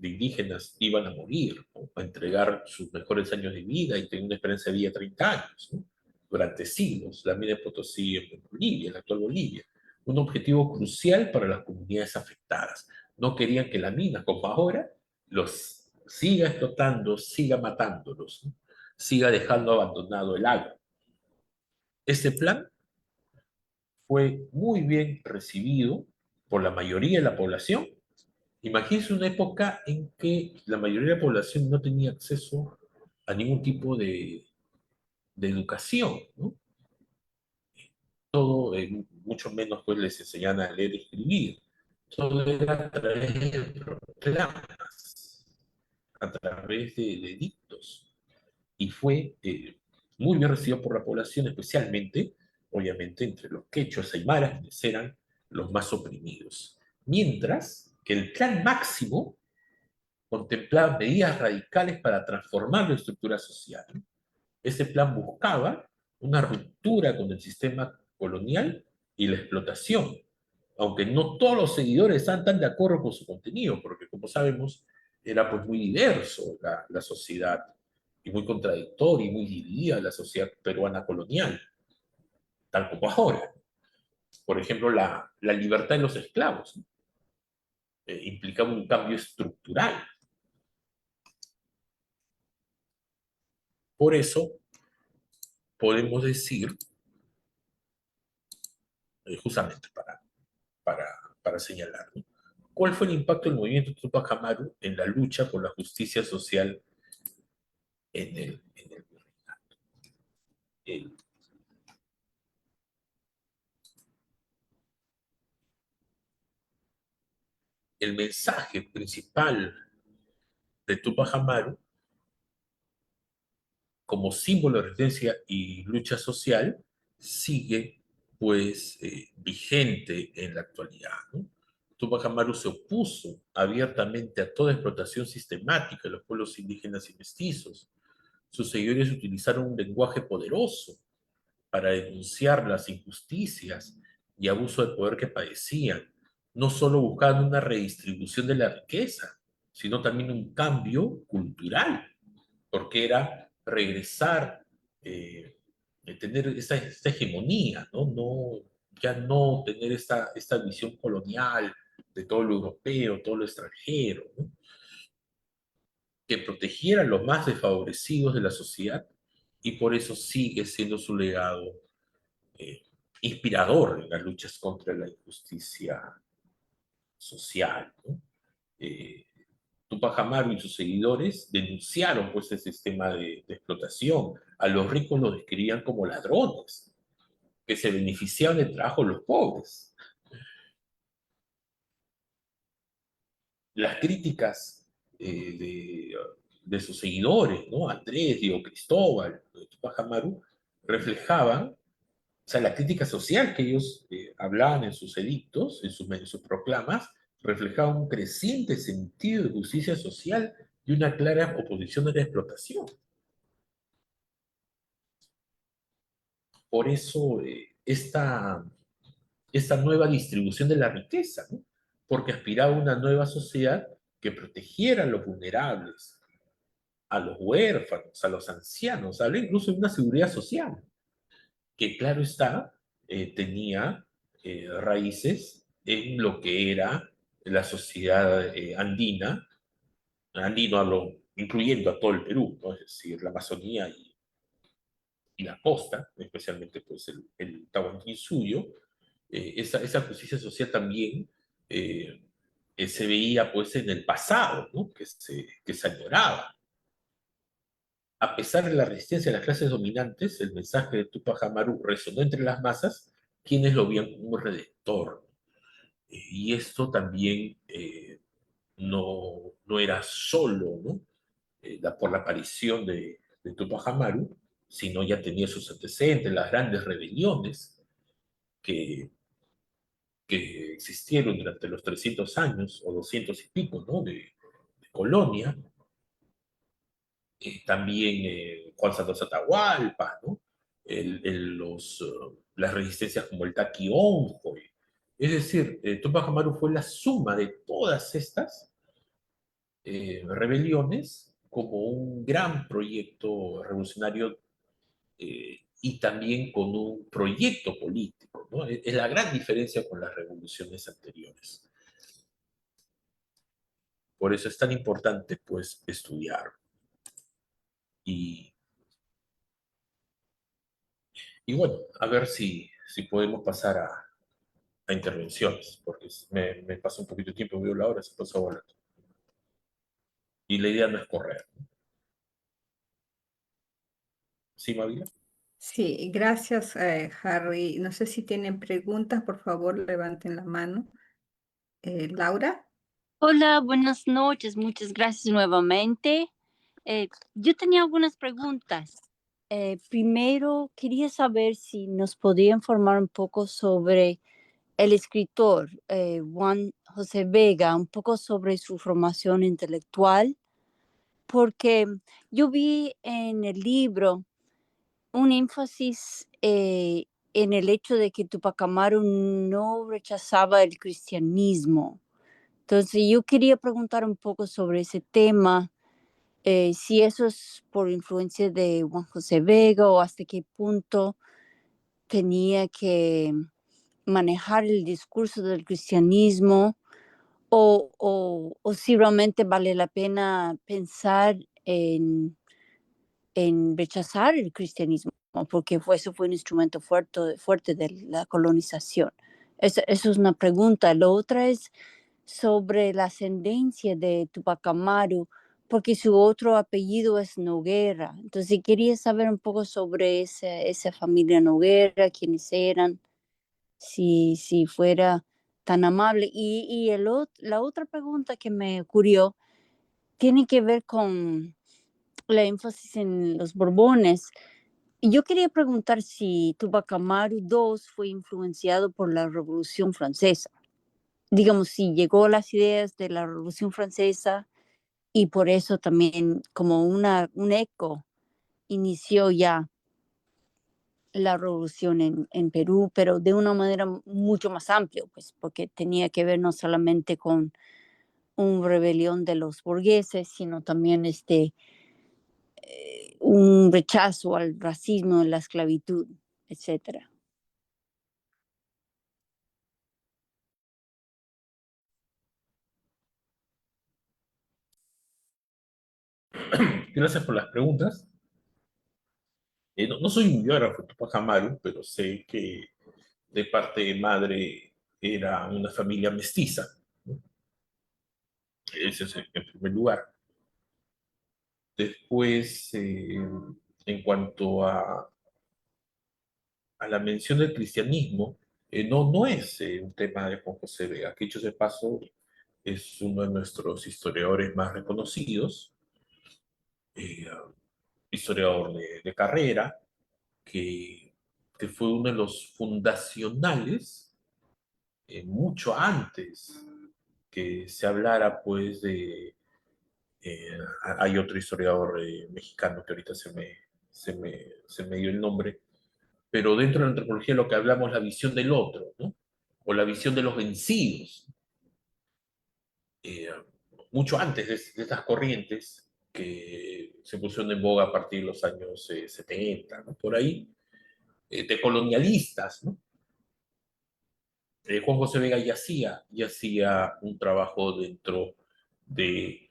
indígenas iban a morir, ¿no? A entregar sus mejores años de vida y tener una esperanza de vida de 30 años, ¿no? Durante siglos, la mina de Potosí en Bolivia, en la actual Bolivia. Un objetivo crucial para las comunidades afectadas. No querían que la mina, como ahora, los siga explotando, siga matándolos, ¿no? Siga dejando abandonado el agro. Este plan fue muy bien recibido por la mayoría de la población. Imagínense una época en que la mayoría de la población no tenía acceso a ningún tipo de educación, ¿no? Todo, mucho menos pues les enseñan a leer y escribir. Todo era a través de proclamas, a través de edictos. Y fue muy bien recibido por la población, especialmente, obviamente, entre los quechuas aymaras, quienes eran los más oprimidos. Mientras que el plan máximo contemplaba medidas radicales para transformar la estructura social. Ese plan buscaba una ruptura con el sistema colonial y la explotación, aunque no todos los seguidores están tan de acuerdo con su contenido, porque como sabemos, era pues muy diverso la sociedad y muy contradictoria y muy dividida de la sociedad peruana colonial, tal como ahora. Por ejemplo, la libertad de los esclavos implicaba un cambio estructural. Por eso podemos decir, justamente para, para señalar, ¿no? ¿Cuál fue el impacto del movimiento Tupac Amaru en la lucha por la justicia social en el virreinato? El, el mensaje principal de Tupac Amaru como símbolo de resistencia y lucha social sigue pues vigente en la actualidad, ¿no? Tupac Amaru se opuso abiertamente a toda explotación sistemática de los pueblos indígenas y mestizos. Sus seguidores utilizaron un lenguaje poderoso para denunciar las injusticias y abuso de poder que padecían, no solo buscando una redistribución de la riqueza, sino también un cambio cultural, porque era regresar, tener esta hegemonía, ¿no? Ya no tener esta visión colonial de todo lo europeo, todo lo extranjero, ¿no? Que protegiera a los más desfavorecidos de la sociedad, y por eso sigue siendo su legado eh, inspirador en las luchas contra la injusticia social, ¿no? Eh, Tupac Amaru y sus seguidores denunciaron pues el sistema de explotación. A los ricos los describían como ladrones, que se beneficiaban del trabajo de los pobres. Las críticas de sus seguidores, ¿no? Andrés, Diego Cristóbal, Tupac Amaru, reflejaban, o sea, la crítica social que ellos hablaban en sus edictos, en sus proclamas, reflejaba un creciente sentido de justicia social y una clara oposición a la explotación. Por eso esta nueva distribución de la riqueza, ¿no? Porque aspiraba a una nueva sociedad que protegiera a los vulnerables, a los huérfanos, a los ancianos, habla incluso de una seguridad social, que claro está, tenía raíces en lo que era la sociedad andina, andino incluyendo a todo el Perú, ¿no? Es decir, la Amazonía y la costa, especialmente pues el Tahuantinsuyo. Esa justicia social también eh, se veía pues en el pasado, ¿no? Que se añoraba. A pesar de la resistencia de las clases dominantes, el mensaje de Tupac Amaru resonó entre las masas, quienes lo veían como un redentor. Y esto también no era solo, ¿no? Por la aparición de Tupac Amaru, sino ya tenía sus antecedentes, las grandes rebeliones que, que existieron durante los 300 años o 200 y pico, ¿no? De colonia. También Juan Santos Atahualpa, ¿no? Las resistencias como el Taquionjo. Es decir, Tupac Amaru fue la suma de todas estas rebeliones como un gran proyecto revolucionario y también con un proyecto político, ¿no? Es la gran diferencia con las revoluciones anteriores. Por eso es tan importante, pues, estudiar. Y, y bueno, a ver si podemos pasar a intervenciones, porque me pasa un poquito de tiempo, veo la hora, se pasó volando. Y la idea no es correr. ¿Sí, Mavila? Sí, gracias, Harry. No sé si tienen preguntas, por favor, levanten la mano. Laura. Hola, buenas noches. Muchas gracias nuevamente. Yo tenía algunas preguntas. Primero, quería saber si nos podía informar un poco sobre el escritor Juan José Vega, un poco sobre su formación intelectual, porque yo vi en el libro un énfasis en el hecho de que Tupac Amaru no rechazaba el cristianismo. Entonces, yo quería preguntar un poco sobre ese tema si eso es por influencia de Juan José Vega o hasta qué punto tenía que manejar el discurso del cristianismo o si realmente vale la pena pensar en rechazar el cristianismo, porque eso fue un instrumento fuerte de la colonización. Eso es una pregunta. La otra es sobre la ascendencia de Tupac Amaru, porque su otro apellido es Noguera. Entonces quería saber un poco sobre esa familia Noguera, quiénes eran, si fuera tan amable. Y la otra pregunta que me ocurrió tiene que ver con la énfasis en los Borbones. Y yo quería preguntar si Tupac Amaru II fue influenciado por la Revolución Francesa. Digamos, si llegó a las ideas de la Revolución Francesa y por eso también como un eco inició ya la revolución en Perú, pero de una manera mucho más amplia, pues, porque tenía que ver no solamente con una rebelión de los burgueses, sino también un rechazo al racismo, a la esclavitud, etcétera. Gracias por las preguntas. No soy un biógrafo de Tupac Amaru, pero sé que de parte de madre era una familia mestiza, ¿no? Ese es en primer lugar. Después, en cuanto a la mención del cristianismo, no es un tema de Juan José Vega, que dicho de paso es uno de nuestros historiadores más reconocidos, eh, historiador de carrera, que, que fue uno de los fundacionales, mucho antes que se hablara pues de... hay otro historiador mexicano que ahorita se me dio el nombre, pero dentro de la antropología lo que hablamos es la visión del otro, ¿no? O la visión de los vencidos. Eh, Mucho antes de estas corrientes que se pusieron en boga a partir de los años 70, ¿no? Por ahí, de colonialistas, ¿no? Juan José Vega ya hacía un trabajo dentro de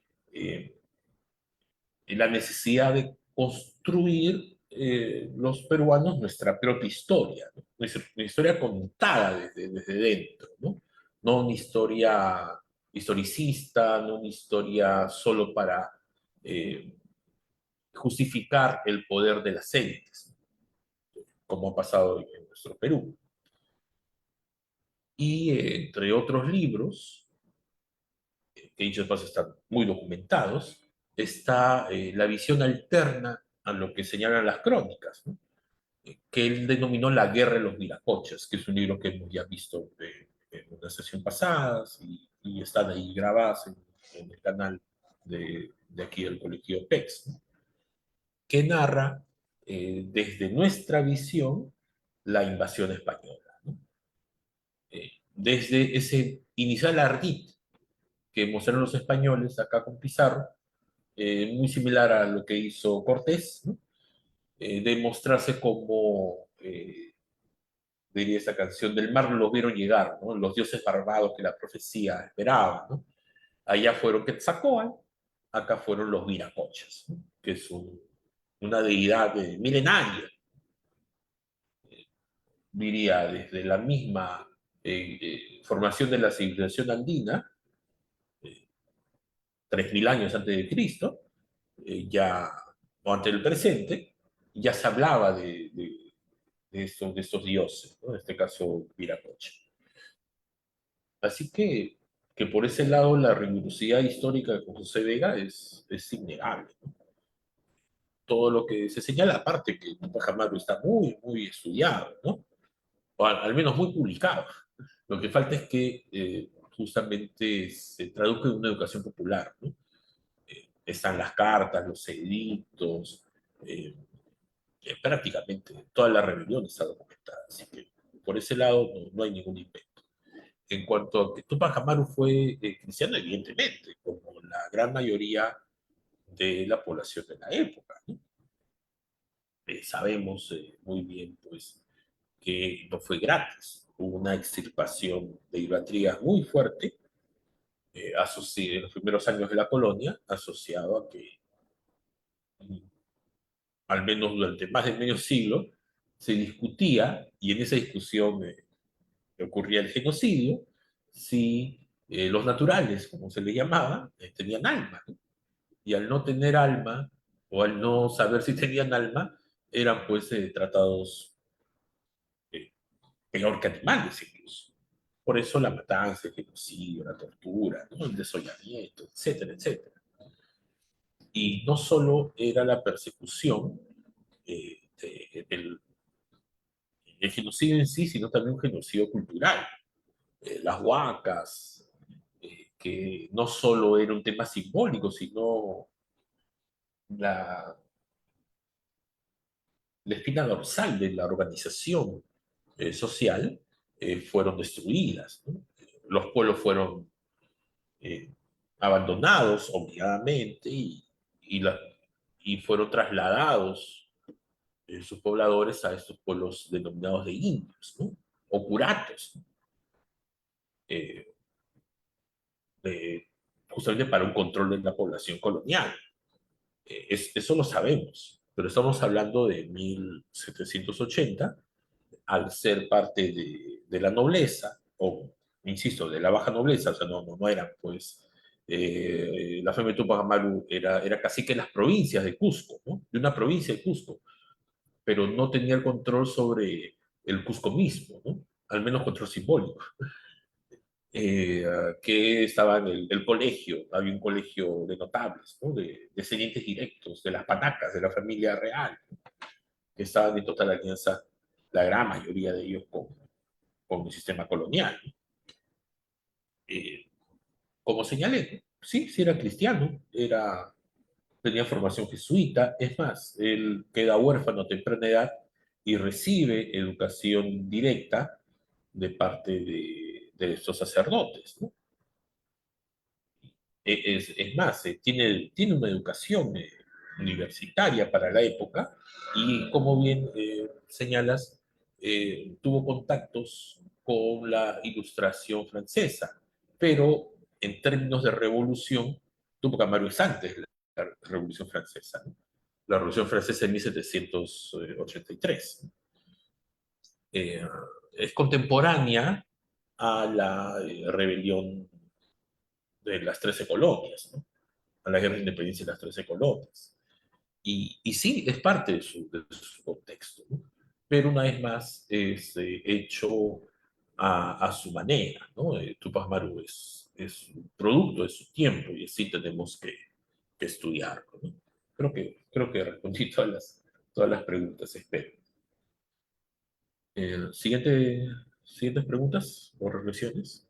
la necesidad de construir los peruanos nuestra propia historia, ¿no? Nuestra historia contada desde dentro, ¿no? No una historia historicista, no una historia solo para eh, justificar el poder de las élites, como ha pasado en nuestro Perú. Y entre otros libros, que dichos pasos están muy documentados, está la visión alterna a lo que señalan las crónicas, ¿no? Que él denominó La Guerra de los Viracochas, que es un libro que hemos ya visto en una sesión pasada y están ahí grabadas en el canal de aquí del colectivo PEX, ¿no? Que narra desde nuestra visión la invasión española, ¿no? Desde ese inicial ardid que mostraron los españoles acá con Pizarro, muy similar a lo que hizo Cortés, ¿no? De mostrarse como, diría esa canción, del mar los vieron llegar, ¿no? Los dioses barbados que la profecía esperaba, ¿no? Allá fueron Quetzalcóatl, acá fueron los viracochas, ¿no? Que es una deidad milenaria, diría, desde la misma formación de la civilización andina, 3000 años antes de Cristo, ya, o ante el presente, ya se hablaba de estos dioses, ¿no? En este caso, Viracocha. Así que por ese lado la rigurosidad histórica de José Vega es innegable, ¿no? Todo lo que se señala, aparte que Tupac Amaru está muy estudiado, ¿no? O al menos muy publicado. Lo que falta es que justamente se traduzca en una educación popular, ¿no? Están las cartas, los edictos, eh, prácticamente toda la rebelión está documentada, así que por ese lado no hay ningún invento. En cuanto a que Tupac Amaru fue cristiano, evidentemente, como la gran mayoría de la población de la época, ¿no? Sabemos muy bien, pues, que no fue gratis. Hubo una extirpación de idolatrías muy fuerte en los primeros años de la colonia, asociado a que, mm, al menos durante más de medio siglo, se discutía, y en esa discusión ocurría el genocidio, si los naturales, como se le llamaba, tenían alma, ¿no? Y al no tener alma, o al no saber si tenían alma, eran pues tratados eh, peor que animales incluso. Por eso la matanza, el genocidio, la tortura, ¿no? El desollamiento, etcétera, etcétera. Y no solo era la persecución del genocidio en sí, sino también un genocidio cultural. Las huacas, que no solo era un tema simbólico, sino la, la espina dorsal de la organización social, fueron destruidas, ¿no? Los pueblos fueron eh, abandonados obligadamente y, la- y fueron trasladados sus pobladores a estos pueblos denominados de indios, ¿no? O curatos, ¿no? eh, eh, justamente para un control de la población colonial. Eso lo sabemos, pero estamos hablando de 1780, al ser parte de la nobleza, o, insisto, de la baja nobleza, o sea, no eran, pues, la familia Tupac Amaru era cacique de las provincias de Cusco, ¿no? De una provincia de Cusco, pero no tenía el control sobre el Cusco mismo, ¿no? Al menos control simbólico. Que estaba en el colegio, había un colegio de notables, ¿no? De descendientes directos, de las panacas, de la familia real, que estaban en total alianza, la gran mayoría de ellos, con el sistema colonial. Eh, Como señalé, sí, sí era cristiano, tenía formación jesuita, es más, él queda huérfano a temprana edad y recibe educación directa de parte de estos sacerdotes, ¿no? Es más, tiene una educación universitaria para la época y, como bien señalas, tuvo contactos con la ilustración francesa, pero en términos de revolución, tuvo Amaru es antes de la Revolución Francesa, ¿no? La Revolución Francesa en 1783. Eh, es contemporánea a la rebelión de las 13 colonias, ¿no? A la guerra de independencia de las 13 colonias. Y sí, es parte de su contexto, ¿no? Pero una vez más es hecho a su manera, ¿no? Tupac Amaru es un producto de su tiempo y así tenemos que estudiarlo, ¿no? Creo que respondí todas las preguntas, espero. Siguientes preguntas o reflexiones.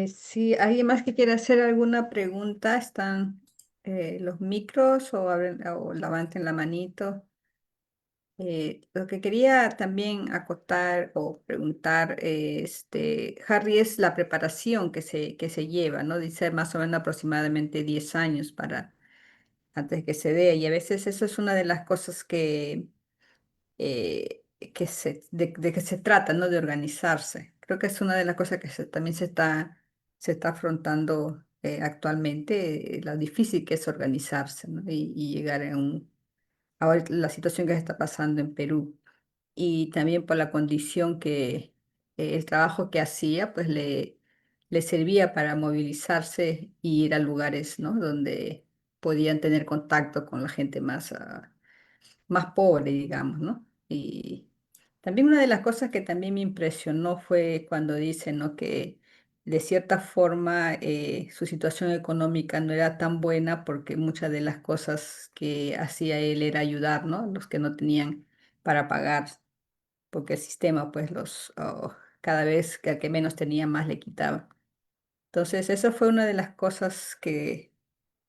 Si alguien más que quiera hacer alguna pregunta, están los micros o levanten la manito. Lo que quería también acotar o preguntar, Harry, es la preparación que se lleva, ¿no? Dice más o menos aproximadamente 10 años antes que se dé, y a veces eso es una de las cosas de que se trata, ¿no? De organizarse. Creo que es una de las cosas que también se está afrontando actualmente, lo difícil que es organizarse, ¿no? Y llegar ahora la situación que se está pasando en Perú. Y también por la condición que el trabajo que hacía, pues le servía para movilizarse y ir a lugares, ¿no? Donde podían tener contacto con la gente más pobre, digamos, ¿no? Y también una de las cosas que también me impresionó fue cuando dice, ¿no? Que de cierta forma su situación económica no era tan buena porque muchas de las cosas que hacía él era ayudar, ¿no? Los que no tenían para pagar, porque el sistema, pues, cada vez que al que menos tenía, más le quitaba. Entonces, eso fue una de las cosas que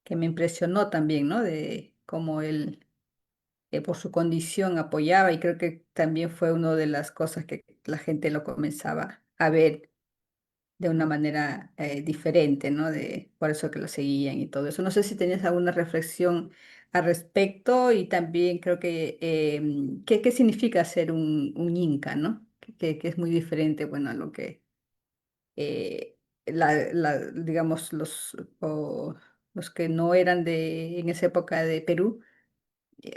me impresionó también, ¿no? De cómo él por su condición apoyaba, y creo que también fue una de las cosas que la gente lo comenzaba a ver de una manera diferente, ¿no? Por eso que lo seguían y todo eso. No sé si tenías alguna reflexión al respecto y también creo que, ¿qué significa ser un inca, ¿no? Que es muy diferente, bueno, a lo que, digamos, los que no eran en esa época de Perú,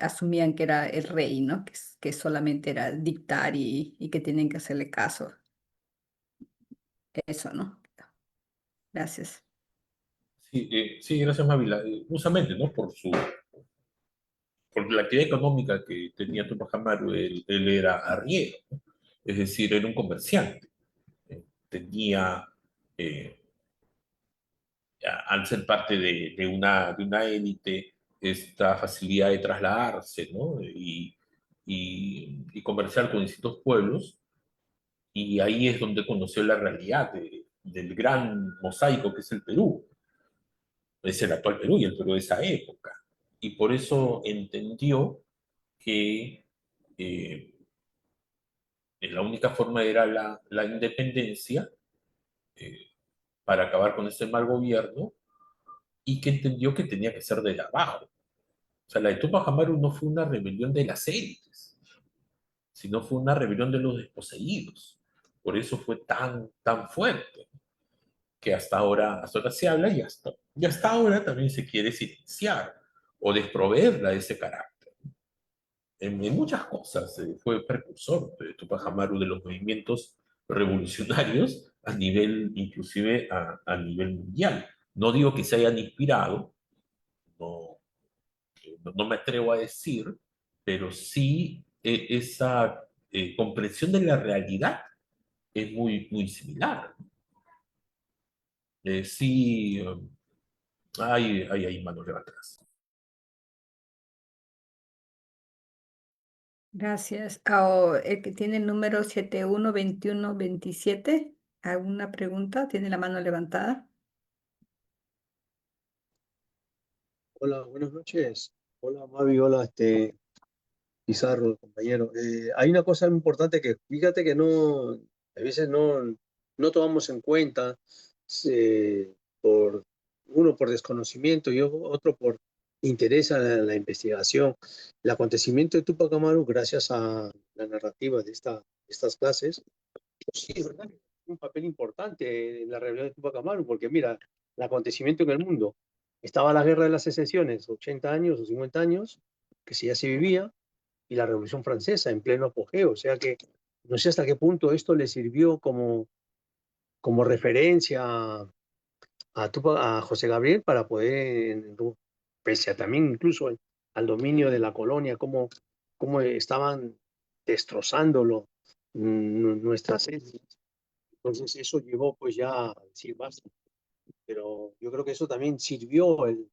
asumían que era el rey, ¿no? Que solamente era dictar y que tienen que hacerle caso. Eso, ¿no? Gracias. Sí, sí, gracias, Mávila. Justamente, ¿no? Por la actividad económica que tenía Tupac Amaru, él era arriero, ¿no? Es decir, era un comerciante. Tenía, eh, al ser parte de una élite, esta facilidad de trasladarse, ¿no? Y comerciar con distintos pueblos, y ahí es donde conoció la realidad del gran mosaico que es el Perú, es el actual Perú y el Perú de esa época. Y por eso entendió que eh, la única forma era la independencia, eh, para acabar con ese mal gobierno, y que entendió que tenía que ser de abajo. O sea, la de Tupac Amaru no fue una rebelión de las élites, sino fue una rebelión de los desposeídos. Por eso fue tan fuerte, que hasta ahora se habla, y hasta ahora también se quiere silenciar o desproveerla de ese carácter. En muchas cosas fue precursor de Tupac Amaru de los movimientos revolucionarios a nivel, inclusive a nivel mundial. No digo que se hayan inspirado, no, no me atrevo a decir, pero sí, esa comprensión de la realidad es muy similar. Sí, hay manos levantadas. Gracias. El que tiene el número 712127, ¿alguna pregunta? ¿Tiene la mano levantada? Hola, buenas noches. Hola, Mavi, hola, Pizarro, compañero. Hay una cosa muy importante que fíjate que no, a veces no tomamos en cuenta, por uno por desconocimiento y otro por interés a la investigación. El acontecimiento de Tupac Amaru, gracias a la narrativa de estas clases, pues sí, es verdad, un papel importante en la rebelión de Tupac Amaru, porque mira, el acontecimiento en el mundo. Estaba la guerra de las secesiones, 80 años o 50 años, que sí ya se vivía, y la Revolución Francesa en pleno apogeo. O sea que no sé hasta qué punto esto le sirvió como referencia a José Gabriel para poder, pese a también incluso al dominio de la colonia, cómo estaban destrozándolo, nuestras élites. Entonces eso llevó pues ya a decir basta. Pero yo creo que eso también sirvió el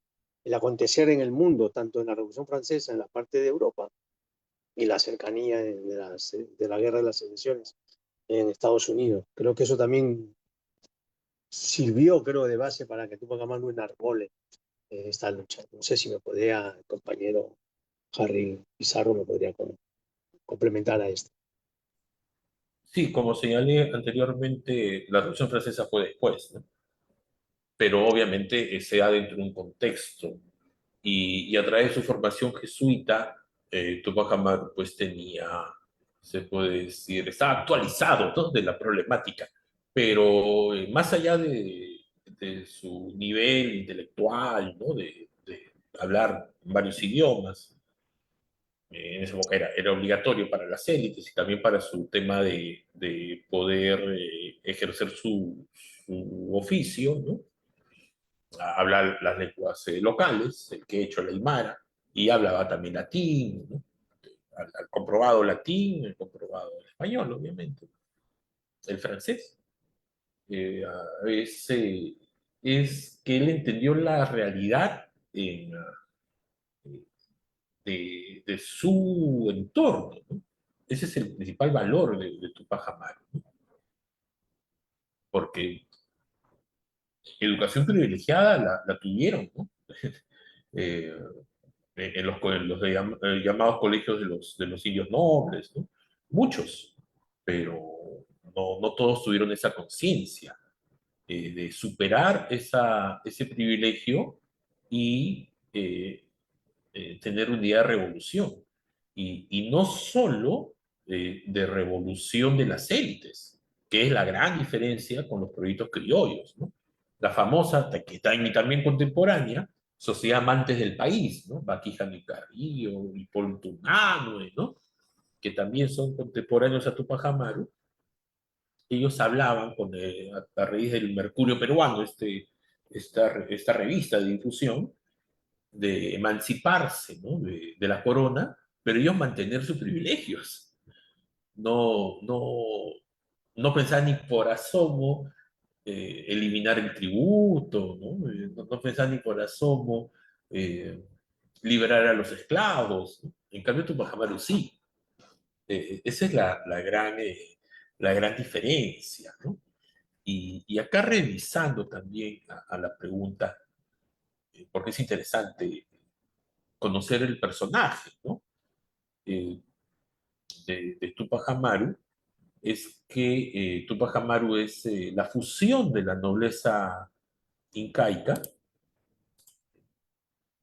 acontecer en el mundo, tanto en la Revolución Francesa, en la parte de Europa, y la cercanía de la guerra de las secesiones en Estados Unidos. Creo que eso también sirvió, creo, de base para que Tupac Amaru enarbole esta lucha. No sé si me podría, el compañero Harry Pizarro, me podría complementar a esto. Sí, como señalé anteriormente, la Revolución Francesa fue después, ¿no? Pero obviamente se da dentro de un contexto. Y a través de su formación jesuita, Tupac Amaru pues tenía, se puede decir, estaba actualizado, ¿no?, de la problemática, pero más allá de su nivel intelectual, ¿no?, de hablar varios idiomas. En esa época era obligatorio para las élites y también para su tema de poder ejercer su oficio, ¿no? Hablar las lenguas locales, el quechua, el aymara, y hablaba también latín, ¿no? Al comprobado latín, el comprobado español, obviamente, el francés. Es que él entendió la realidad de su entorno, ¿no? Ese es el principal valor de Tupac Amaru, ¿no? Porque educación privilegiada la tuvieron, ¿no? Eh, en los llamados colegios de los indios nobles, ¿no? Muchos, pero no todos tuvieron esa conciencia. de superar ese privilegio y tener un día de revolución. Y no solo de revolución de las élites, que es la gran diferencia con los proyectos criollos, ¿no? La famosa, que también contemporánea, Sociedad Amantes del País, ¿no? Baquijano y Carrillo, Hipólito Unanue, ¿no? Que también son contemporáneos a Tupac Amaru. Ellos hablaban a raíz del Mercurio Peruano, esta revista de difusión, de emanciparse, ¿no? de la corona, pero ellos mantener sus privilegios. No, no, no pensar ni por asomo eliminar el tributo, ¿no? No pensar ni por asomo eh, liberar a los esclavos, ¿no? En cambio, Tupac Amaru sí. Esa es la gran diferencia, ¿no? Y acá revisando también a la pregunta, porque es interesante conocer el personaje, ¿no? Eh, de Tupac Amaru, es que Tupac Amaru es la fusión de la nobleza incaica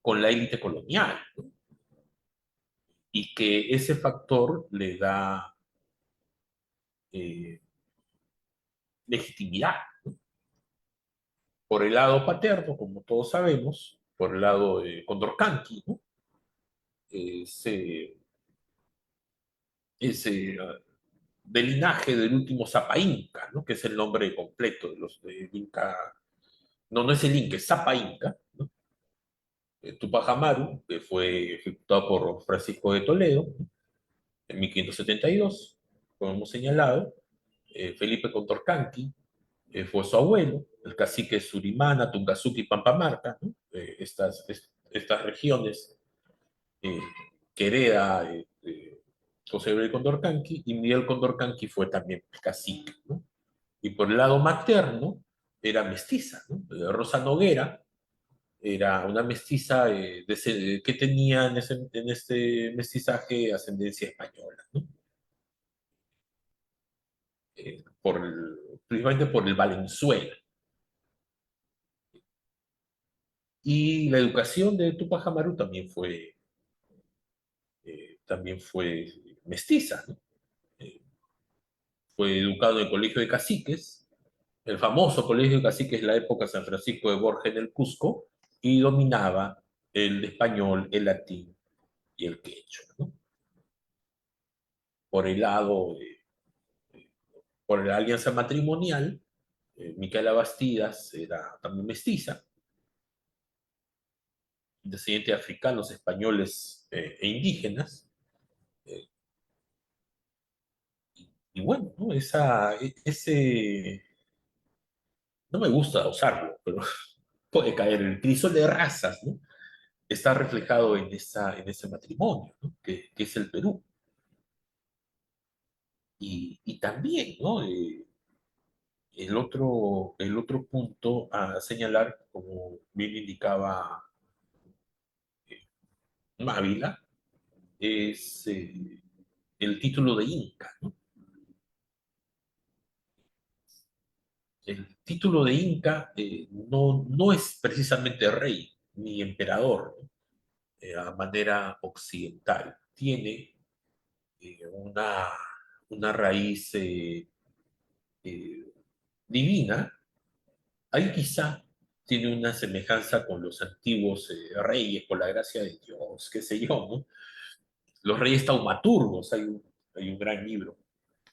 con la élite colonial, ¿no? Y que ese factor le da eh, legitimidad. Por el lado paterno, como todos sabemos, por el lado de Condorcanqui, ¿no? Ese, ese del linaje del último Zapa Inca, ¿no? Que es el nombre completo de los de Inca. No, no es el Inca, es Zapa Inca, ¿no? Tupac Amaru, que fue ejecutado por Francisco de Toledo en 1572, como hemos señalado. Felipe Condorcanqui fue su abuelo, el cacique Surimana, Tungazuca y Pampamarca, ¿no? Estas regiones eh, que hereda José Gabriel Condorcanqui, y Miguel Condorcanqui fue también cacique, ¿no? Y por el lado materno era mestiza, ¿no? Rosa Noguera era una mestiza que tenía en este mestizaje ascendencia española, ¿no? Principalmente por el Valenzuela. Y la educación de Tupac Amaru también fue mestiza, ¿no? Eh, Fue educado en el Colegio de Caciques, el famoso Colegio de Caciques de la época San Francisco de Borja en el Cusco, y dominaba el español, el latín y el quechua, ¿no? Por el lado, por la alianza matrimonial, Micaela Bastidas era también mestiza, descendiente de africanos, españoles e indígenas. Eh, y bueno, ¿no? No me gusta usarlo, pero puede caer el crisol de razas, ¿no? Está reflejado en ese matrimonio, ¿no? Que es el Perú. Y también, ¿no? El otro punto a señalar, como bien indicaba Mávila, es el título de Inca, ¿no? El título de Inca no es precisamente rey ni emperador, ¿no? A manera occidental. Tiene una raíz eh, divina. Ahí quizá tiene una semejanza con los antiguos reyes, por la gracia de Dios, qué sé yo, ¿no? Los reyes taumaturgos, hay un gran libro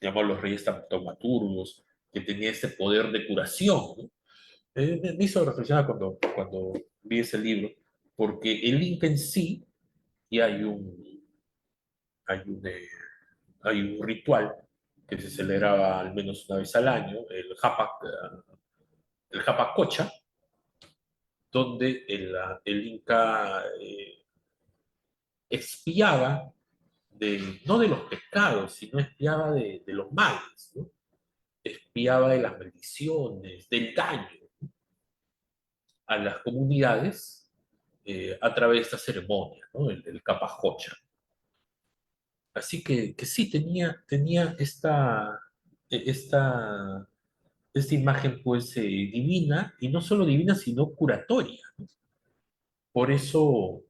llamado Los Reyes Taumaturgos, que tenía este poder de curación, ¿no? Me hizo reflexionar cuando vi ese libro, porque el Inca en sí, y hay un, eh, hay un ritual que se celebraba al menos una vez al año, el Japacocha, donde el Inca expiaba no de los pecados, sino expiaba de los males, ¿no? Expiaba de las maldiciones, del daño a las comunidades a través de esta ceremonia, ¿no? El Capajocha. Así que sí, tenía esta esta imagen pues divina, y no solo divina, sino curatoria. Por eso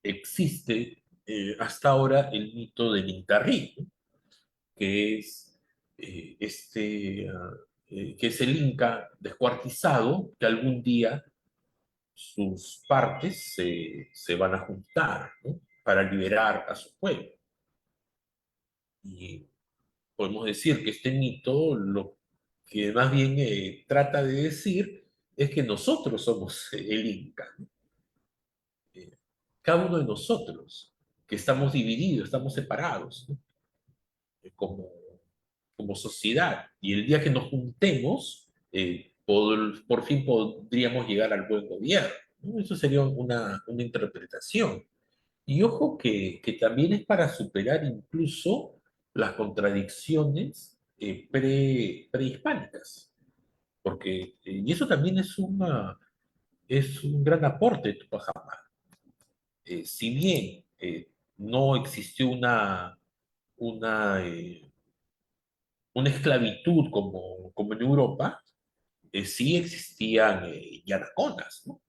existe hasta ahora el mito del Incarrí, ¿no? Que es que es el Inca descuartizado, que algún día sus partes se van a juntar, ¿no? Para liberar a su pueblo. Y podemos decir que este mito lo que más bien trata de decir es que nosotros somos el Inca, ¿no? Eh, Cada uno de nosotros, que estamos divididos, estamos separados, ¿no? Como, como sociedad. Y el día que nos juntemos, por fin podríamos llegar al buen gobierno, ¿no? Eso sería una interpretación. Y ojo que también es para superar incluso las contradicciones prehispánicas, porque, y eso también es un gran aporte de Tupac Amaru. Si bien no existió una, eh, una esclavitud como en Europa, sí existían yanaconas, ¿no?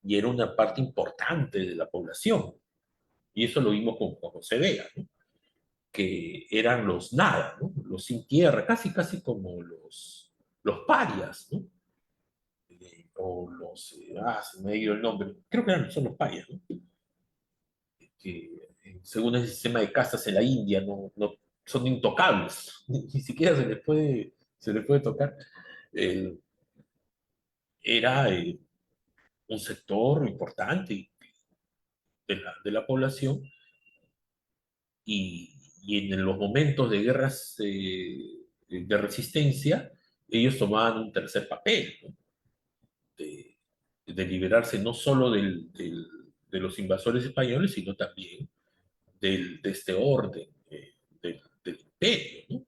Y era una parte importante de la población. Y eso lo vimos con Juan José Vega, ¿no? Que eran los nada, ¿no? Los sin tierra, casi, casi como los parias, ¿no? O se me ha ido el nombre, creo que son los parias, ¿no? Que según el sistema de castas en la India no son intocables, ni siquiera se les puede tocar. Eh, Era un sector importante de la población y en los momentos de guerras de resistencia, ellos tomaban un tercer papel, ¿no? de, de liberarse no solo de los invasores españoles, sino también de este orden, del imperio, ¿no?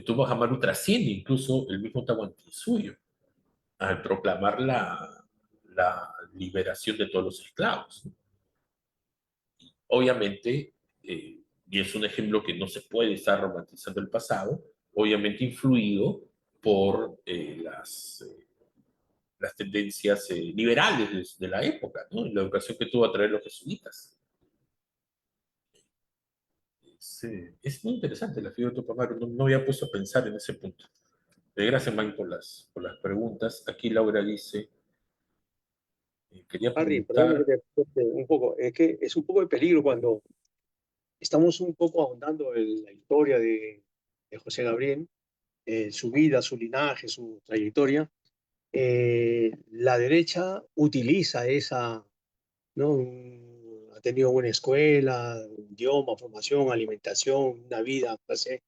Tupac Amaru trasciende incluso el mismo Tahuantinsuyo al proclamar la liberación de todos los esclavos, ¿no? Obviamente, y es un ejemplo que no se puede estar romantizando el pasado, obviamente influido por las tendencias liberales de la época, ¿no? La educación que tuvo a traer los jesuitas. Es muy interesante la figura de Tupac Amaru, no había puesto a pensar en ese punto. Gracias, Mike, por las preguntas. Aquí Laura dice, quería Harry, perdóname que preguntar, te corte un poco, es que es un poco de peligro cuando estamos un poco ahondando en la historia de José Gabriel, su vida, su linaje, su trayectoria. La derecha utiliza esa, ¿no? Ha tenido buena escuela, idioma, formación, alimentación, una vida, clase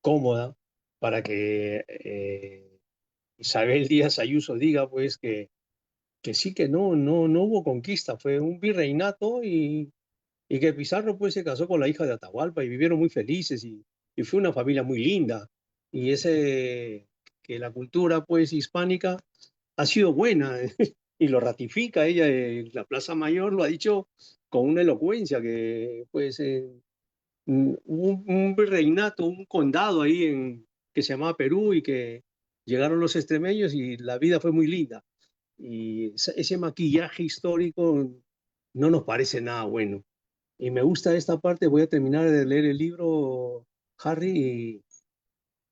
cómoda, para que Isabel Díaz Ayuso diga, pues, que sí, que no hubo conquista, fue un virreinato y que Pizarro pues se casó con la hija de Atahualpa y vivieron muy felices y fue una familia muy linda. Y que la cultura pues hispánica ha sido buena y lo ratifica ella en la Plaza Mayor, lo ha dicho con una elocuencia que pues hubo un virreinato, un condado ahí que se llamaba Perú y que llegaron los extremeños y la vida fue muy linda. Y ese maquillaje histórico no nos parece nada bueno. Y me gusta esta parte, voy a terminar de leer el libro, Harry,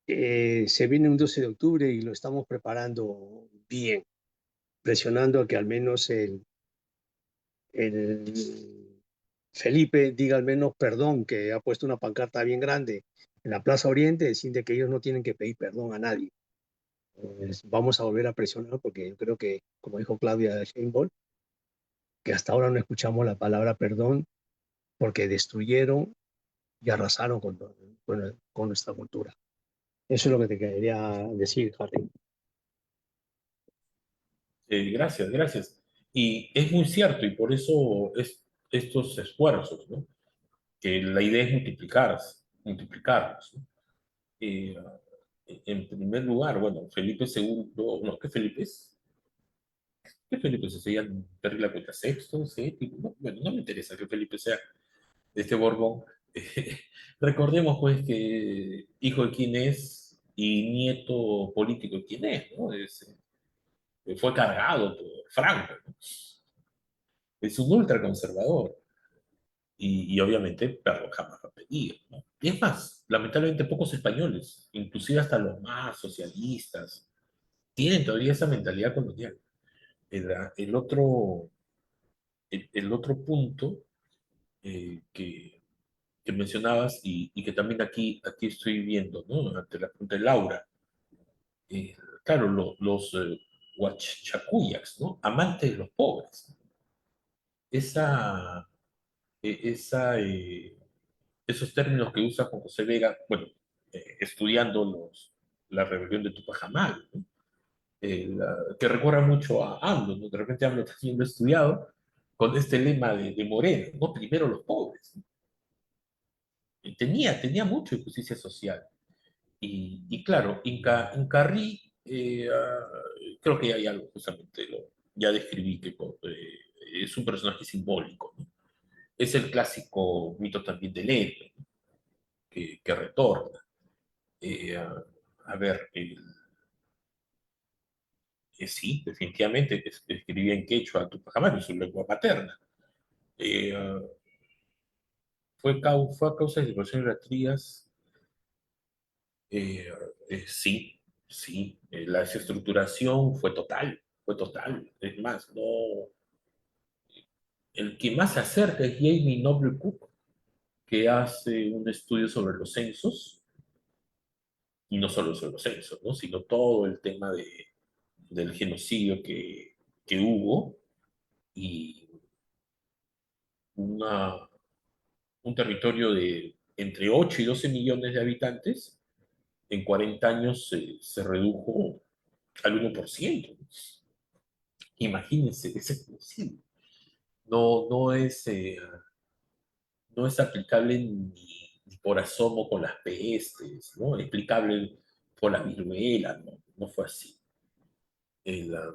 y se viene un 12 de octubre y lo estamos preparando bien, presionando a que al menos el Felipe diga al menos perdón, que ha puesto una pancarta bien grande en la Plaza Oriente, diciendo que ellos no tienen que pedir perdón a nadie. Pues vamos a volver a presionar porque yo creo que, como dijo Claudia Sheinbaum, que hasta ahora no escuchamos la palabra perdón porque destruyeron y arrasaron con nuestra cultura. Eso es lo que te quería decir, Harry. gracias, gracias. Y es muy cierto, y por eso estos esfuerzos, ¿no? Que la idea es multiplicarlos, ¿no? Eh, en primer lugar, bueno, Felipe II, no, ¿qué Felipe es? ¿Qué Felipe se llama? ¿Perry la cuenta sexto? ¿Séptimo? No, bueno, no me interesa que Felipe sea de este Borbón. Recordemos, pues, que hijo de quién es, y nieto político de quién es, ¿no? Fue cargado por Franco, ¿no? Es un ultraconservador y obviamente perro jamás va a pedir, ¿no? Y es más, lamentablemente pocos españoles, inclusive hasta los más socialistas, tienen todavía esa mentalidad colonial. El otro, el otro punto que mencionabas y que también aquí estoy viendo, ¿no? Ante la pregunta de Laura, eh, claro, los huachacuyas, ¿no? Amantes de los pobres. Esa, esa, esos términos que usa Juan José Vega, bueno, estudiando la rebelión de Tupac Amaru, ¿no? Que recuerda mucho a AMLO, ¿no? De repente AMLO también lo ha estudiado con este lema de Moreno, ¿no? Primero los pobres, ¿no? Y tenía mucho de justicia social. Y claro, Incarrí, creo que hay algo, justamente, ya describí que es un personaje simbólico, ¿no? Es el clásico mito también del héroe, ¿no? Que retorna. A ver, sí, definitivamente escribía en quechua Tupac Amaru, su lengua materna. Eh, fue a causa de situaciones rastrias, eh, sí, sí, la desestructuración fue total, fue total. Es más, no, el que más se acerca es Jamie Noble Cook, que hace un estudio sobre los censos, y no solo sobre los censos, ¿no? Sino todo el tema del genocidio que hubo y una, un territorio de entre 8 y 12 millones de habitantes, en 40 años se redujo al 1%. Imagínense, es explosivo. No, no es aplicable ni por asomo con las pestes, ¿no? Explicable por la viruela, no, no fue así. El, ah,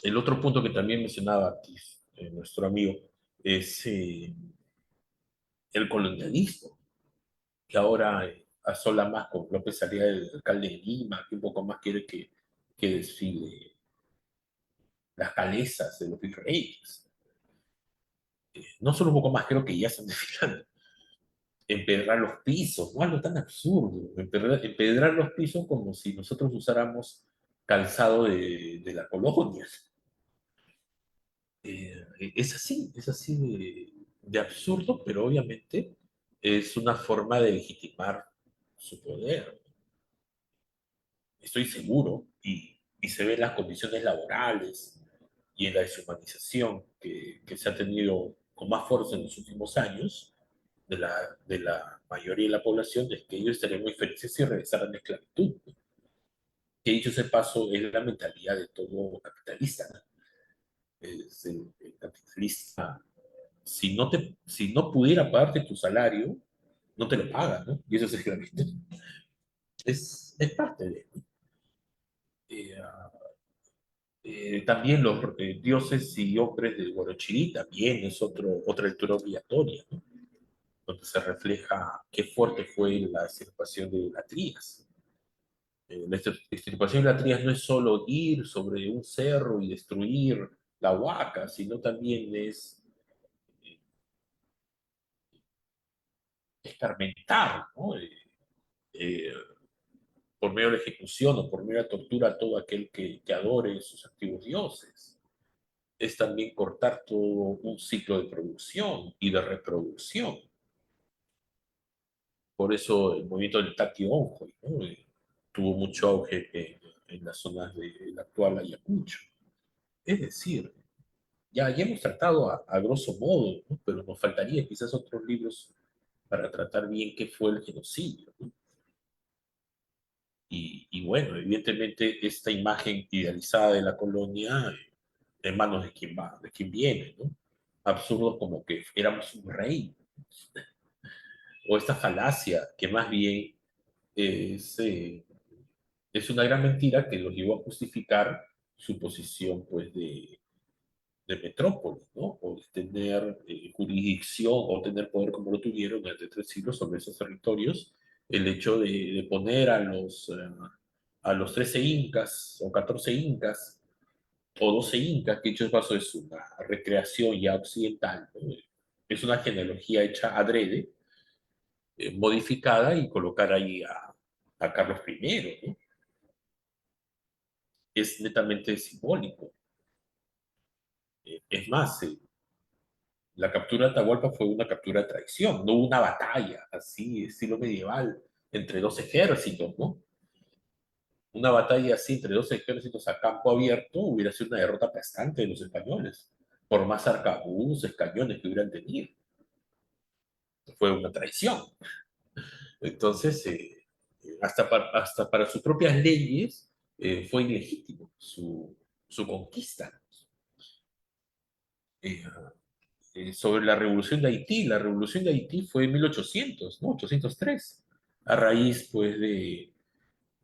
el otro punto que también mencionaba aquí, nuestro amigo es el colonialismo, que ahora asola más con López Aliaga, el alcalde de Lima, que un poco más quiere que desfile las calesas de los virreyes. No solo un poco más, creo que ya están desfilando. Empedrar los pisos, ¿no? Algo tan absurdo. Empedrar los pisos como si nosotros usáramos calzado de la colonia. Es así de absurdo, pero obviamente es una forma de legitimar su poder. Estoy seguro, y se ve en las condiciones laborales y en la deshumanización que se ha tenido con más fuerza en los últimos años de la mayoría de la población, es que ellos estarían muy felices si regresaran a la esclavitud. Que dicho ese paso, es la mentalidad de todo capitalista, ¿no? Es el capitalista, si no pudiera pagarte tu salario, no te lo paga, ¿no? Y eso es esclavitud. Es parte de... Eh, también los dioses y hombres de Guarochirí también es otra lectura obligatoria, ¿no? Donde se refleja qué fuerte fue la extirpación de la Trías. La extirpación de la Trías no es solo ir sobre un cerro y destruir la huaca, sino también es eh, escarmentar, ¿no? Eh, por medio de la ejecución o por medio de la tortura a todo aquel que adore sus antiguos dioses. Es también cortar todo un ciclo de producción y de reproducción. Por eso el movimiento del Tati-Onjoy, ¿no? Tuvo mucho auge en las zonas del actual Ayacucho. Es decir, ya hemos tratado a grosso modo, ¿no? Pero nos faltaría quizás otros libros para tratar bien qué fue el genocidio, ¿no? Y bueno, evidentemente esta imagen idealizada de la colonia, en manos de quién va, de quién viene, ¿no? Absurdo como que éramos un rey, o esta falacia que más bien es, eh, es una gran mentira que los llevó a justificar su posición pues de metrópoli, ¿no? O de tener jurisdicción o tener poder como lo tuvieron durante 3 siglos sobre esos territorios el hecho de poner a los 13 incas o 14 incas o 12 incas, que dicho paso es una recreación ya occidental, ¿no? Es una genealogía hecha adrede, modificada y colocar ahí a Carlos I, ¿no? Es netamente simbólico. Es más, la captura de Atahualpa fue una captura de traición, no una batalla, así, estilo medieval, entre dos ejércitos, ¿no? Una batalla así entre dos ejércitos a campo abierto hubiera sido una derrota aplastante de los españoles, por más arcabuces, cañones que hubieran tenido. Fue una traición. Entonces, hasta para sus propias leyes fue ilegítimo su conquista. Eh, Sobre la revolución de Haití, la revolución de Haití fue en 1800, ¿no? 803, a raíz pues del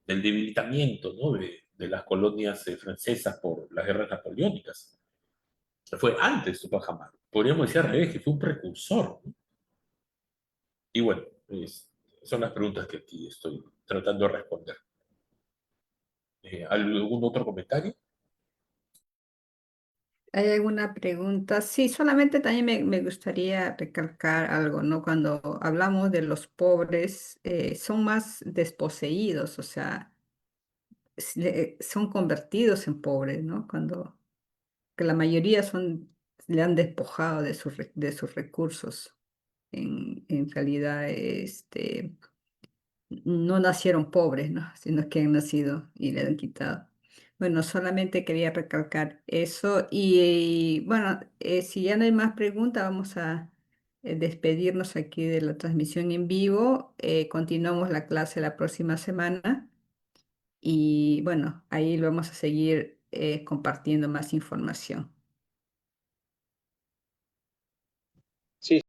debilitamiento, ¿no? de las colonias francesas por las guerras napoleónicas. Fue antes de Tupac Amaru. Podríamos decir al revés, que fue un precursor, ¿no? Y bueno, son las preguntas que aquí estoy tratando de responder. ¿Algún otro comentario? ¿Hay alguna pregunta? Sí, solamente también me gustaría recalcar algo, ¿no? Cuando hablamos de los pobres, son más desposeídos, o sea, son convertidos en pobres, ¿no? Cuando que la mayoría le han despojado de de sus recursos. En realidad, no nacieron pobres, ¿no? Sino que han nacido y le han quitado. Bueno, solamente quería recalcar eso. Bueno, si ya no hay más preguntas, vamos a despedirnos aquí de la transmisión en vivo. Continuamos la clase la próxima semana y bueno, ahí lo vamos a seguir compartiendo más información. Sí,